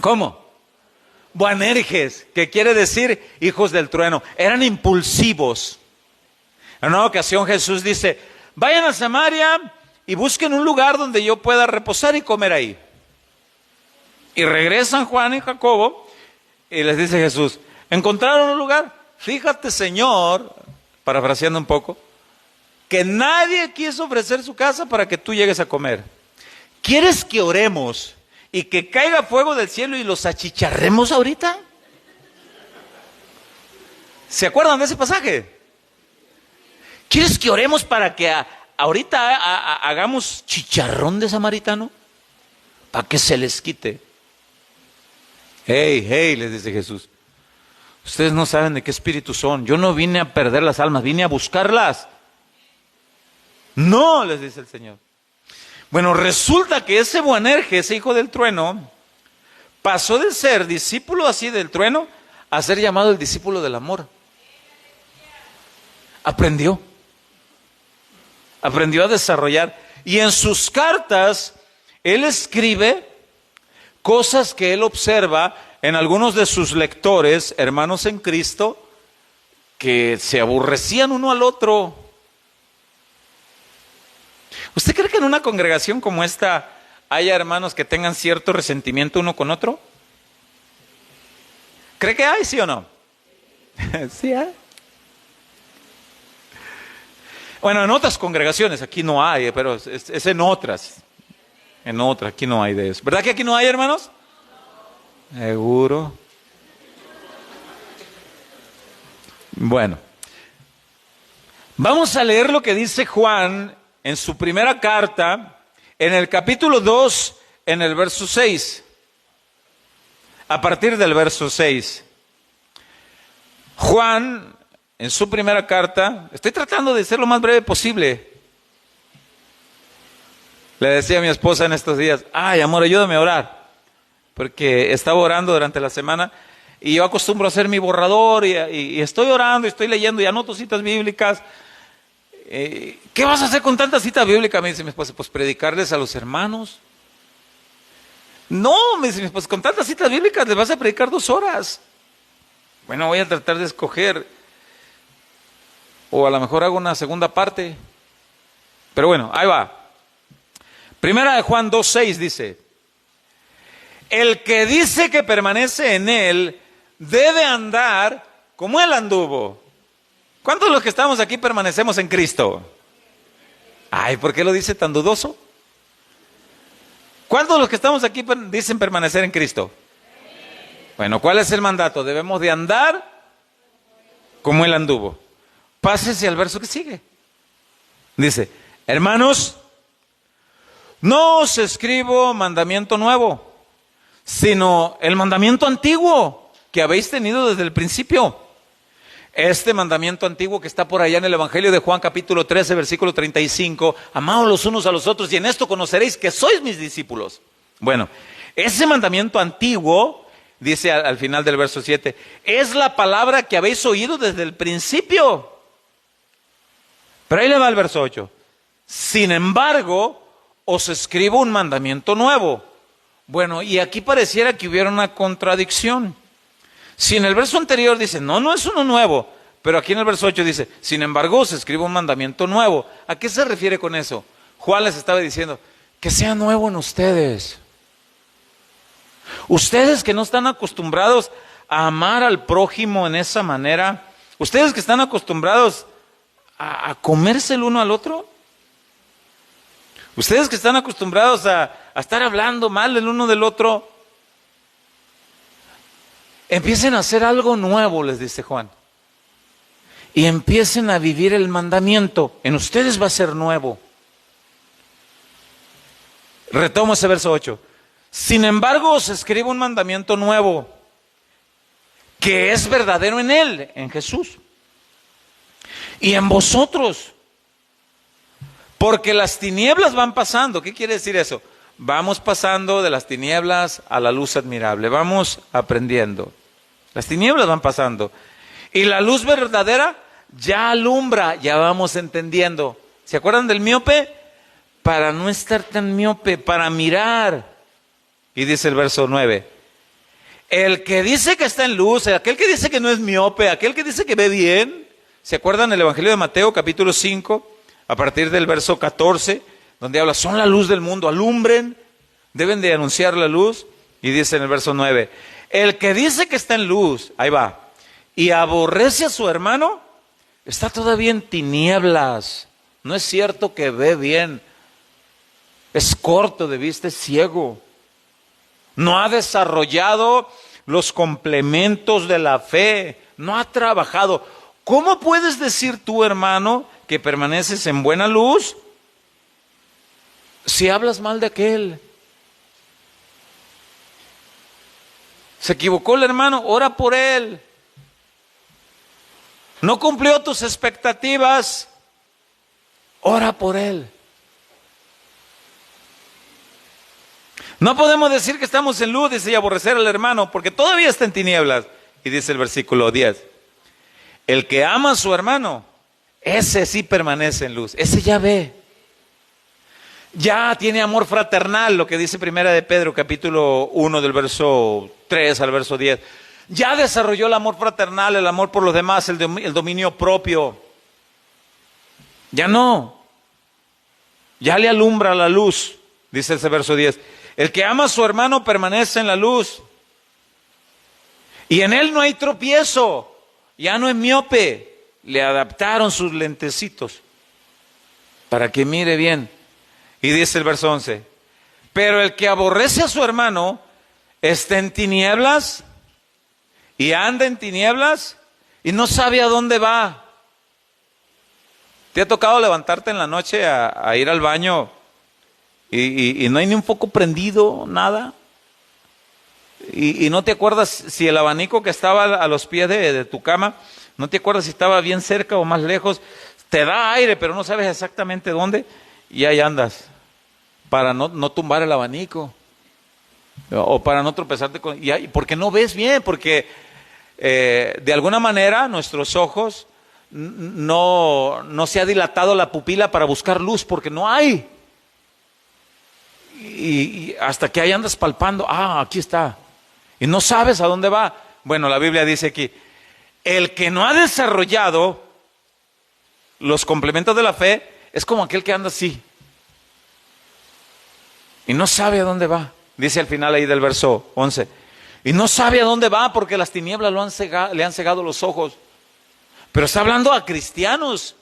¿Cómo? Boanerges, que quiere decir hijos del trueno. Eran impulsivos. En una ocasión Jesús dice, vayan a Samaria y busquen un lugar donde yo pueda reposar y comer ahí. Y regresan Juan y Jacobo y les dice Jesús, ¿encontraron un lugar? Fíjate, Señor, parafraseando un poco, que nadie quiso ofrecer su casa para que tú llegues a comer. ¿Quieres que oremos y que caiga fuego del cielo y los achicharremos ahorita? ¿Se acuerdan de ese pasaje? ¿Quieres que oremos para que ahorita hagamos chicharrón de samaritano? Para que se les quite. Hey, les dice Jesús. Ustedes no saben de qué espíritu son. Yo no vine a perder las almas, vine a buscarlas. No, les dice el Señor. Bueno, resulta que ese Boanerges, ese hijo del trueno, pasó de ser discípulo así del trueno a ser llamado el discípulo del amor. Aprendió a desarrollar. Y en sus cartas, él escribe cosas que él observa en algunos de sus lectores, hermanos en Cristo, que se aborrecían uno al otro. ¿Usted cree que en una congregación como esta haya hermanos que tengan cierto resentimiento uno con otro? ¿Cree que hay, sí o no? Sí hay. Bueno, en otras congregaciones, aquí no hay, pero es en otras. En otras, aquí no hay de eso. ¿Verdad que aquí no hay, hermanos? Seguro. Bueno, vamos a leer lo que dice Juan en su primera carta, en el capítulo 2, en el verso 6. A partir del verso 6. Juan, en su primera carta, estoy tratando de ser lo más breve posible. Le decía a mi esposa en estos días, ay amor, ayúdame a orar, porque estaba orando durante la semana y yo acostumbro a hacer mi borrador y estoy orando y estoy leyendo y anoto citas bíblicas. ¿Qué vas a hacer con tanta cita bíblica? Me dice mi esposa, pues predicarles a los hermanos. No, me dice mi esposa, con tantas citas bíblicas les vas a predicar 2 horas. Bueno, voy a tratar de escoger, o a lo mejor hago una segunda parte. Pero bueno, ahí va. Primera de Juan 2:6 dice, el que dice que permanece en él debe andar como él anduvo. ¿Cuántos de los que estamos aquí permanecemos en Cristo? Ay, ¿por qué lo dice tan dudoso? ¿Cuántos de los que estamos aquí dicen permanecer en Cristo? Bueno, ¿cuál es el mandato? Debemos de andar como él anduvo. Pásese al verso que sigue. Dice, hermanos, no os escribo mandamiento nuevo, sino el mandamiento antiguo que habéis tenido desde el principio. Este mandamiento antiguo que está por allá en el Evangelio de Juan capítulo 13, versículo 35, amaos los unos a los otros y en esto conoceréis que sois mis discípulos. Bueno, ese mandamiento antiguo, dice al final del verso 7, es la palabra que habéis oído desde el principio. Pero ahí le va el verso 8. Sin embargo, os escribo un mandamiento nuevo. Bueno, y aquí pareciera que hubiera una contradicción. Si en el verso anterior dice, no es uno nuevo, pero aquí en el verso 8 dice, sin embargo, os escribo un mandamiento nuevo. ¿A qué se refiere con eso? Juan les estaba diciendo, que sea nuevo en ustedes. Ustedes que no están acostumbrados a amar al prójimo en esa manera, ustedes que están acostumbrados a comerse el uno al otro, ustedes que están acostumbrados a estar hablando mal el uno del otro, empiecen a hacer algo nuevo, les dice Juan. Y empiecen a vivir el mandamiento. En ustedes va a ser nuevo. Retomo ese verso 8. Sin embargo, os escribo un mandamiento nuevo, que es verdadero en Él, en Jesús. Y en vosotros. Porque las tinieblas van pasando. ¿Qué quiere decir eso? Vamos pasando de las tinieblas a la luz admirable. Vamos aprendiendo. Las tinieblas van pasando. Y la luz verdadera ya alumbra, ya vamos entendiendo. ¿Se acuerdan del miope? Para no estar tan miope, para mirar. Y dice el verso 9. El que dice que está en luz, aquel que dice que no es miope, aquel que dice que ve bien. ¿Se acuerdan del Evangelio de Mateo capítulo 5? A partir del verso 14, donde habla, son la luz del mundo, alumbren, deben de anunciar la luz. Y dice en el verso 9, el que dice que está en luz, ahí va, y aborrece a su hermano, está todavía en tinieblas. No es cierto que ve bien, es corto de vista, es ciego. No ha desarrollado los complementos de la fe, no ha trabajado. ¿Cómo puedes decir tú, hermano, que permaneces en buena luz si hablas mal de aquel? Se equivocó el hermano, ora por él. No cumplió tus expectativas, ora por él. No podemos decir que estamos en luz, dice, y aborrecer al hermano, porque todavía está en tinieblas. Y dice el versículo 10, el que ama a su hermano, ese sí permanece en luz, ese ya ve. Ya tiene amor fraternal, lo que dice Primera de Pedro, capítulo 1, del verso 3 al verso 10. Ya desarrolló el amor fraternal, el amor por los demás, el dominio propio. Ya no. Ya le alumbra la luz, dice ese verso 10. El que ama a su hermano permanece en la luz. Y en él no hay tropiezo. Ya no es miope. Le adaptaron sus lentecitos para que mire bien. Y dice el verso 11, pero el que aborrece a su hermano está en tinieblas y anda en tinieblas y no sabe a dónde va. ¿Te ha tocado levantarte en la noche a ir al baño y no hay ni un foco prendido, nada? Y no te acuerdas si el abanico que estaba a los pies de tu cama, no te acuerdas si estaba bien cerca o más lejos. Te da aire, pero no sabes exactamente dónde. Y ahí andas. para no tumbar el abanico, o para no tropezarte con... porque no ves bien, porque de alguna manera nuestros ojos no se ha dilatado la pupila para buscar luz, porque no hay. Y hasta que ahí andas palpando, aquí está, y no sabes a dónde va. Bueno, la Biblia dice aquí, el que no ha desarrollado los complementos de la fe es como aquel que anda así y no sabe a dónde va. Dice al final ahí del verso 11, y no sabe a dónde va porque las tinieblas le han cegado los ojos. Pero está hablando a cristianos,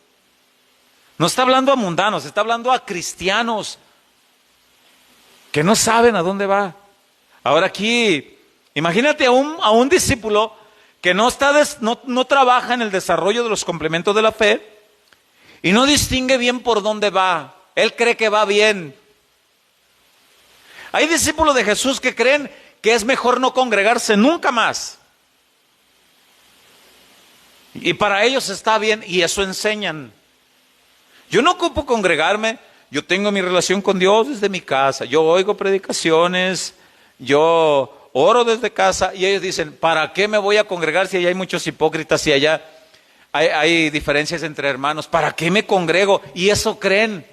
no está hablando a mundanos, está hablando a cristianos que no saben a dónde va. Ahora aquí, imagínate a un discípulo que no trabaja en el desarrollo de los complementos de la fe y no distingue bien por dónde va. Él cree que va bien. Hay discípulos de Jesús que creen que es mejor no congregarse nunca más. Y para ellos está bien, y eso enseñan. Yo no ocupo congregarme, yo tengo mi relación con Dios desde mi casa, yo oigo predicaciones, yo oro desde casa, y ellos dicen, ¿para qué me voy a congregar si allá hay muchos hipócritas y allá hay diferencias entre hermanos? ¿Para qué me congrego? Y eso creen,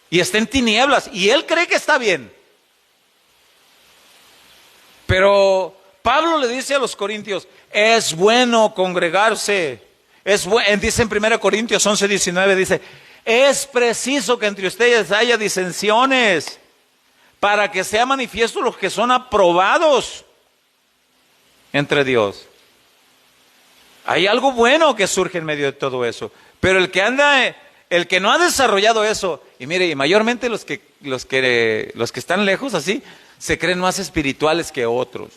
y está en tinieblas, y él cree que está bien. Pero Pablo le dice a los corintios, es bueno congregarse. Dice en 1 Corintios 11:19, dice, es preciso que entre ustedes haya disensiones para que sea manifiesto los que son aprobados entre Dios. Hay algo bueno que surge en medio de todo eso. Pero el que no ha desarrollado eso, y mire, y mayormente los que están lejos así, se creen más espirituales que otros.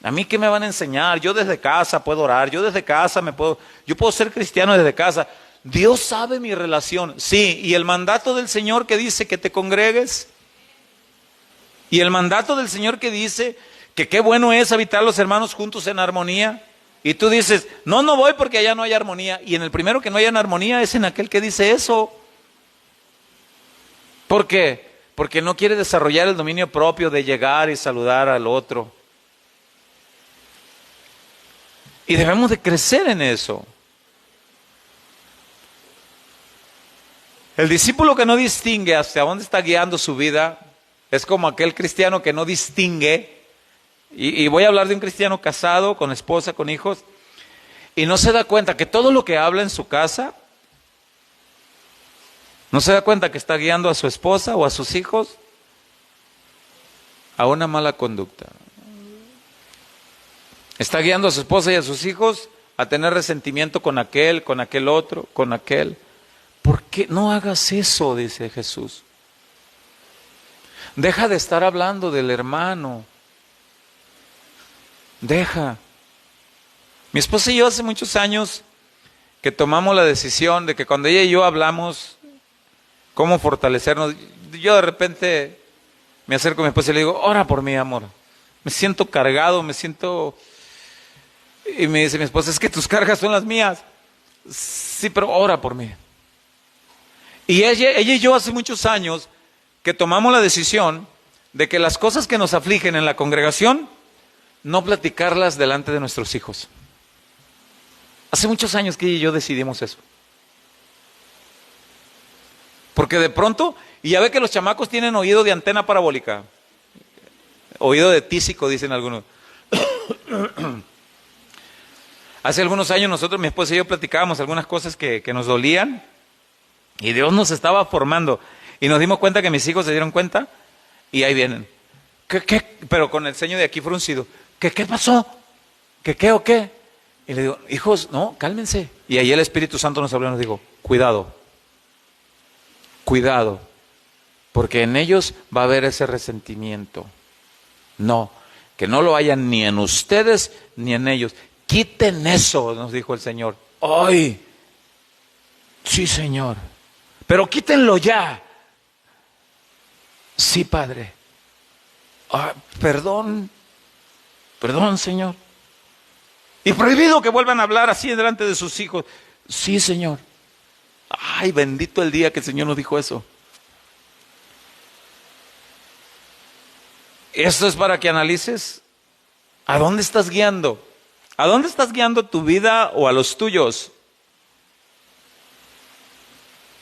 ¿A mí qué me van a enseñar? Yo desde casa puedo orar, yo puedo ser cristiano desde casa. Dios sabe mi relación, sí, y el mandato del Señor que dice que te congregues, y el mandato del Señor que dice que qué bueno es habitar los hermanos juntos en armonía, y tú dices, no voy porque allá no hay armonía, y en el primero que no hay armonía es en aquel que dice eso. ¿Por qué? Porque no quiere desarrollar el dominio propio de llegar y saludar al otro. Y debemos de crecer en eso. El discípulo que no distingue hacia dónde está guiando su vida es como aquel cristiano que no distingue. Y voy a hablar de un cristiano casado, con esposa, con hijos, y no se da cuenta que todo lo que habla en su casa, no se da cuenta que está guiando a su esposa o a sus hijos a una mala conducta. Está guiando a su esposa y a sus hijos a tener resentimiento con aquel otro, con aquel. ¿Por qué no hagas eso? Dice Jesús. Deja de estar hablando del hermano. Deja. Mi esposa y yo hace muchos años que tomamos la decisión de que cuando ella y yo hablamos cómo fortalecernos, yo de repente me acerco a mi esposa y le digo, ora por mí, amor. Me siento cargado, Y me dice mi esposa, es que tus cargas son las mías. Sí, pero ora por mí. Y ella y yo hace muchos años que tomamos la decisión de que las cosas que nos afligen en la congregación, no platicarlas delante de nuestros hijos. Hace muchos años que ella y yo decidimos eso. Porque de pronto, y ya ve que los chamacos tienen oído de antena parabólica, oído de tísico, dicen algunos. Hace algunos años nosotros, mi esposa y yo, platicábamos algunas cosas que nos dolían, y Dios nos estaba formando, y nos dimos cuenta que mis hijos se dieron cuenta, y ahí vienen. ¿Qué? Pero con el ceño de aquí fruncido. ¿Qué pasó? ¿Qué o qué? Y le digo, hijos, no, cálmense. Y ahí el Espíritu Santo nos habló y nos dijo, cuidado, porque en ellos va a haber ese resentimiento. No, que no lo haya ni en ustedes ni en ellos. Quiten eso, nos dijo el Señor. ¡Ay! Sí, Señor. Pero quítenlo ya. Sí, Padre. Perdón, Señor. Y prohibido que vuelvan a hablar así delante de sus hijos. Sí, Señor. Ay, bendito el día que el Señor nos dijo eso. Esto es para que analices a dónde estás guiando. ¿A dónde estás guiando tu vida o a los tuyos?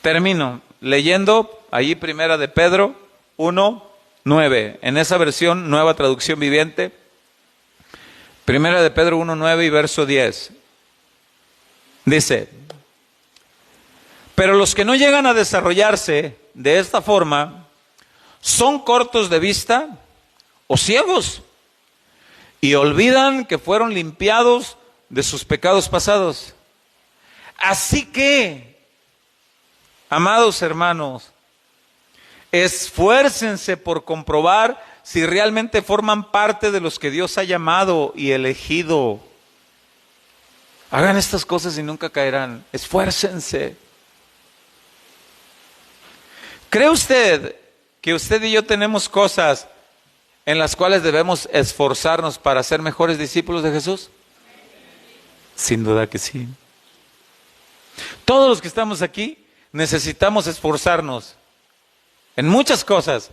Termino leyendo ahí Primera de Pedro 1:9. En esa versión, Nueva Traducción Viviente. Primera de Pedro 1:9 y verso 10. Dice: pero los que no llegan a desarrollarse de esta forma son cortos de vista o ciegos y olvidan que fueron limpiados de sus pecados pasados. Así que, amados hermanos, esfuércense por comprobar si realmente forman parte de los que Dios ha llamado y elegido. Hagan estas cosas y nunca caerán. Esfuércense. ¿Cree usted que usted y yo tenemos cosas en las cuales debemos esforzarnos para ser mejores discípulos de Jesús? Sin duda que sí. Todos los que estamos aquí necesitamos esforzarnos en muchas cosas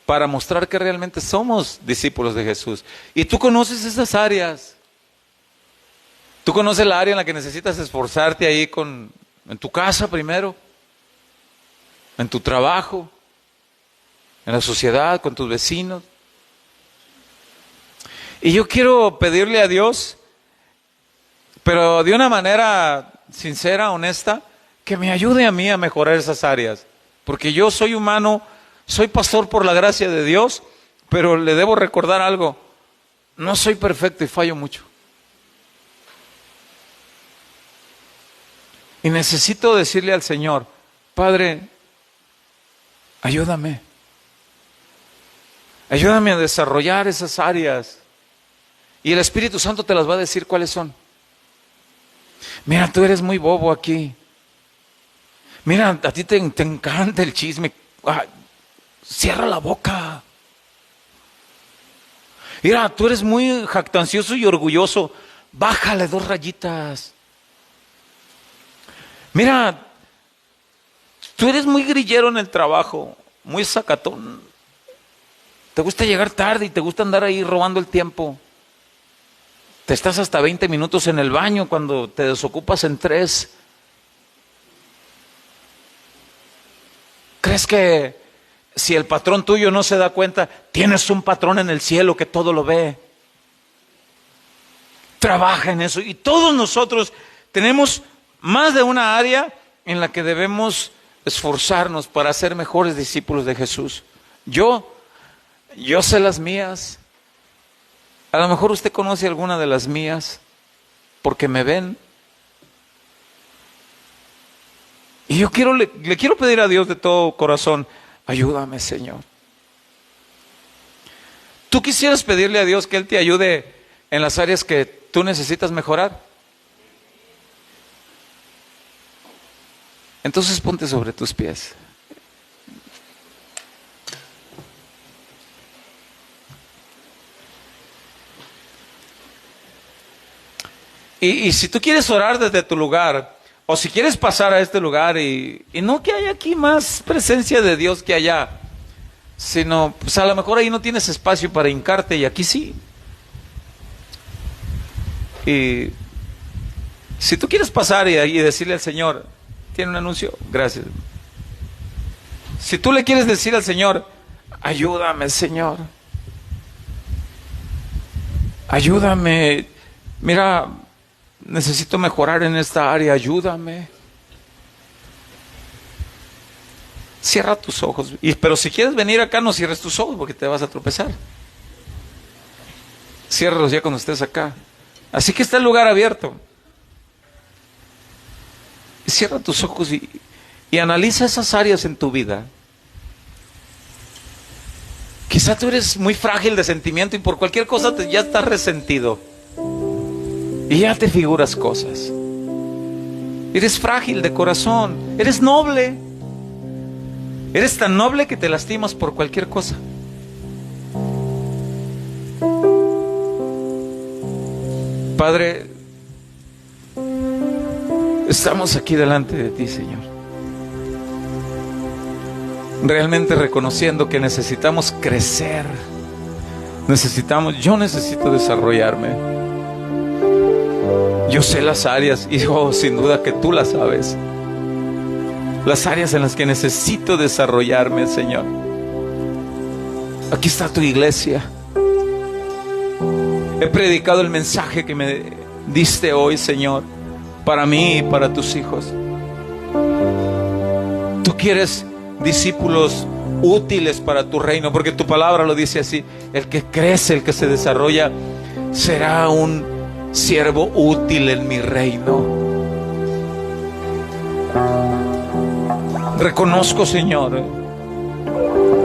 para mostrar que realmente somos discípulos de Jesús. Y tú conoces esas áreas. Tú conoces la área en la que necesitas esforzarte ahí en tu casa primero, en tu trabajo, en la sociedad, con tus vecinos. Y yo quiero pedirle a Dios, pero de una manera sincera, honesta, que me ayude a mí a mejorar esas áreas. Porque yo soy humano, soy pastor por la gracia de Dios, pero le debo recordar algo: no soy perfecto y fallo mucho. Y necesito decirle al Señor: Padre, ayúdame. Ayúdame a desarrollar esas áreas. Y el Espíritu Santo te las va a decir cuáles son. Mira, tú eres muy bobo aquí. Mira, a ti te encanta el chisme. Cierra la boca. Mira, tú eres muy jactancioso y orgulloso. Bájale 2 rayitas. Mira, tú eres muy grillero en el trabajo, muy sacatón. Te gusta llegar tarde y te gusta andar ahí robando el tiempo. Te estás hasta 20 minutos en el baño cuando te desocupas en 3. ¿Crees que si el patrón tuyo no se da cuenta, tienes un patrón en el cielo que todo lo ve? Trabaja en eso. Y todos nosotros tenemos más de una área en la que debemos esforzarnos para ser mejores discípulos de Jesús. Yo sé las mías. A lo mejor usted conoce alguna de las mías porque me ven. Y yo le quiero pedir a Dios de todo corazón: ayúdame, Señor. ¿Tú quisieras pedirle a Dios que Él te ayude en las áreas que tú necesitas mejorar? Entonces ponte sobre tus pies. Y si tú quieres orar desde tu lugar, o si quieres pasar a este lugar y no que haya aquí más presencia de Dios que allá, sino pues a lo mejor ahí no tienes espacio para hincarte y aquí sí. Y si tú quieres pasar y decirle al Señor: tiene un anuncio, gracias. Si tú le quieres decir al Señor: ayúdame, Señor, ayúdame, mira, necesito mejorar en esta área, ayúdame. Cierra tus ojos. Pero si quieres venir acá, no cierres tus ojos porque te vas a tropezar. Ciérralos ya cuando estés acá. Así que está el lugar abierto. Cierra tus ojos y analiza esas áreas en tu vida. Quizá tú eres muy frágil de sentimiento y por cualquier cosa ya estás resentido. Y ya te figuras cosas. Eres frágil de corazón. Eres noble. Eres tan noble que te lastimas por cualquier cosa. Padre, estamos aquí delante de ti, Señor. realmente reconociendo que necesitamos crecer. Yo necesito desarrollarme. Yo sé las áreas, y sin duda que tú las sabes. Las áreas en las que necesito desarrollarme, Señor. Aquí está tu iglesia. He predicado el mensaje que me diste hoy, Señor, para mí y para tus hijos. Tú quieres discípulos útiles para tu reino, porque tu palabra lo dice así: el que crece, el que se desarrolla, será un siervo útil en mi reino. Reconozco, Señor,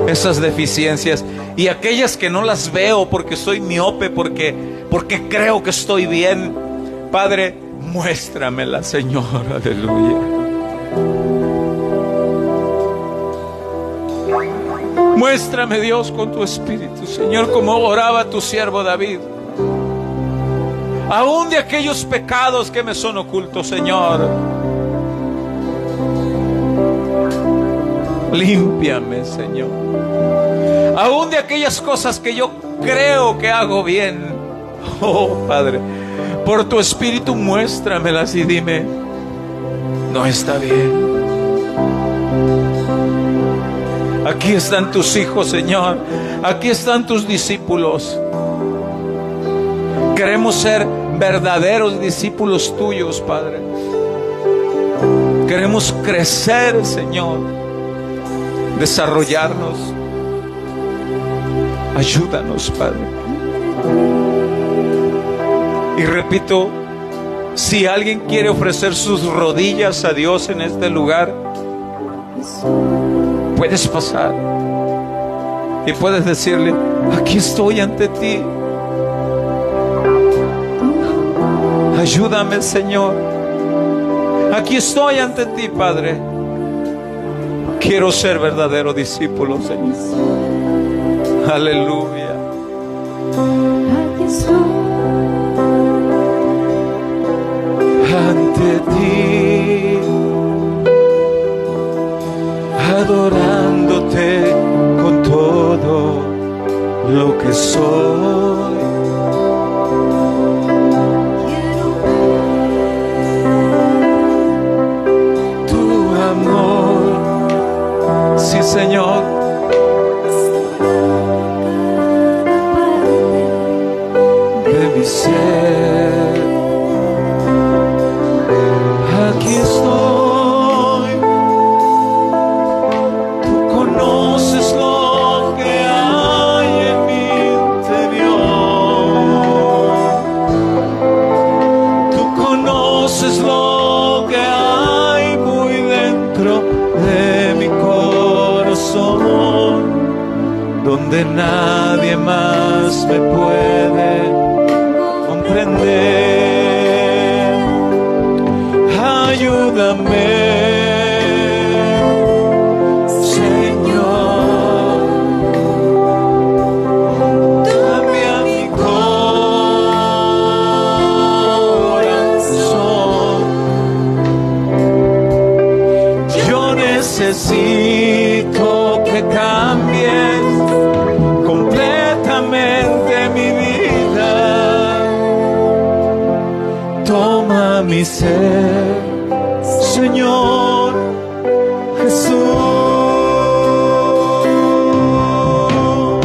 esas deficiencias, y aquellas que no las veo porque soy miope, porque creo que estoy bien. Padre, muéstramelas, Señor. Aleluya. Muéstrame, Dios, con tu espíritu, Señor, como oraba tu siervo David. Aún de aquellos pecados que me son ocultos, Señor, límpiame, Señor. Aún de aquellas cosas que yo creo que hago bien, oh Padre, por tu espíritu muéstramelas y dime: no está bien. Aquí están tus hijos, Señor. Aquí están tus discípulos. Queremos ser verdaderos discípulos tuyos, Padre. Queremos crecer, Señor, desarrollarnos. Ayúdanos, Padre. Y repito, si alguien quiere ofrecer sus rodillas a Dios en este lugar, puedes pasar y puedes decirle: aquí estoy ante ti. Ayúdame, Señor. Aquí estoy ante ti, Padre. Quiero ser verdadero discípulo, Señor. Aleluya. Aquí estoy Ante ti, adorándote con todo lo que soy. Tu amor, sí, Señor, de mi ser. Aquí estoy. Tú conoces lo que hay en mi interior. Tú conoces lo que hay muy dentro de mi corazón, donde nadie más me puede comprender. Ayúdame, Señor, cambia mi corazón. Yo necesito que cambies completamente mi vida. Toma mi ser, Señor Jesús.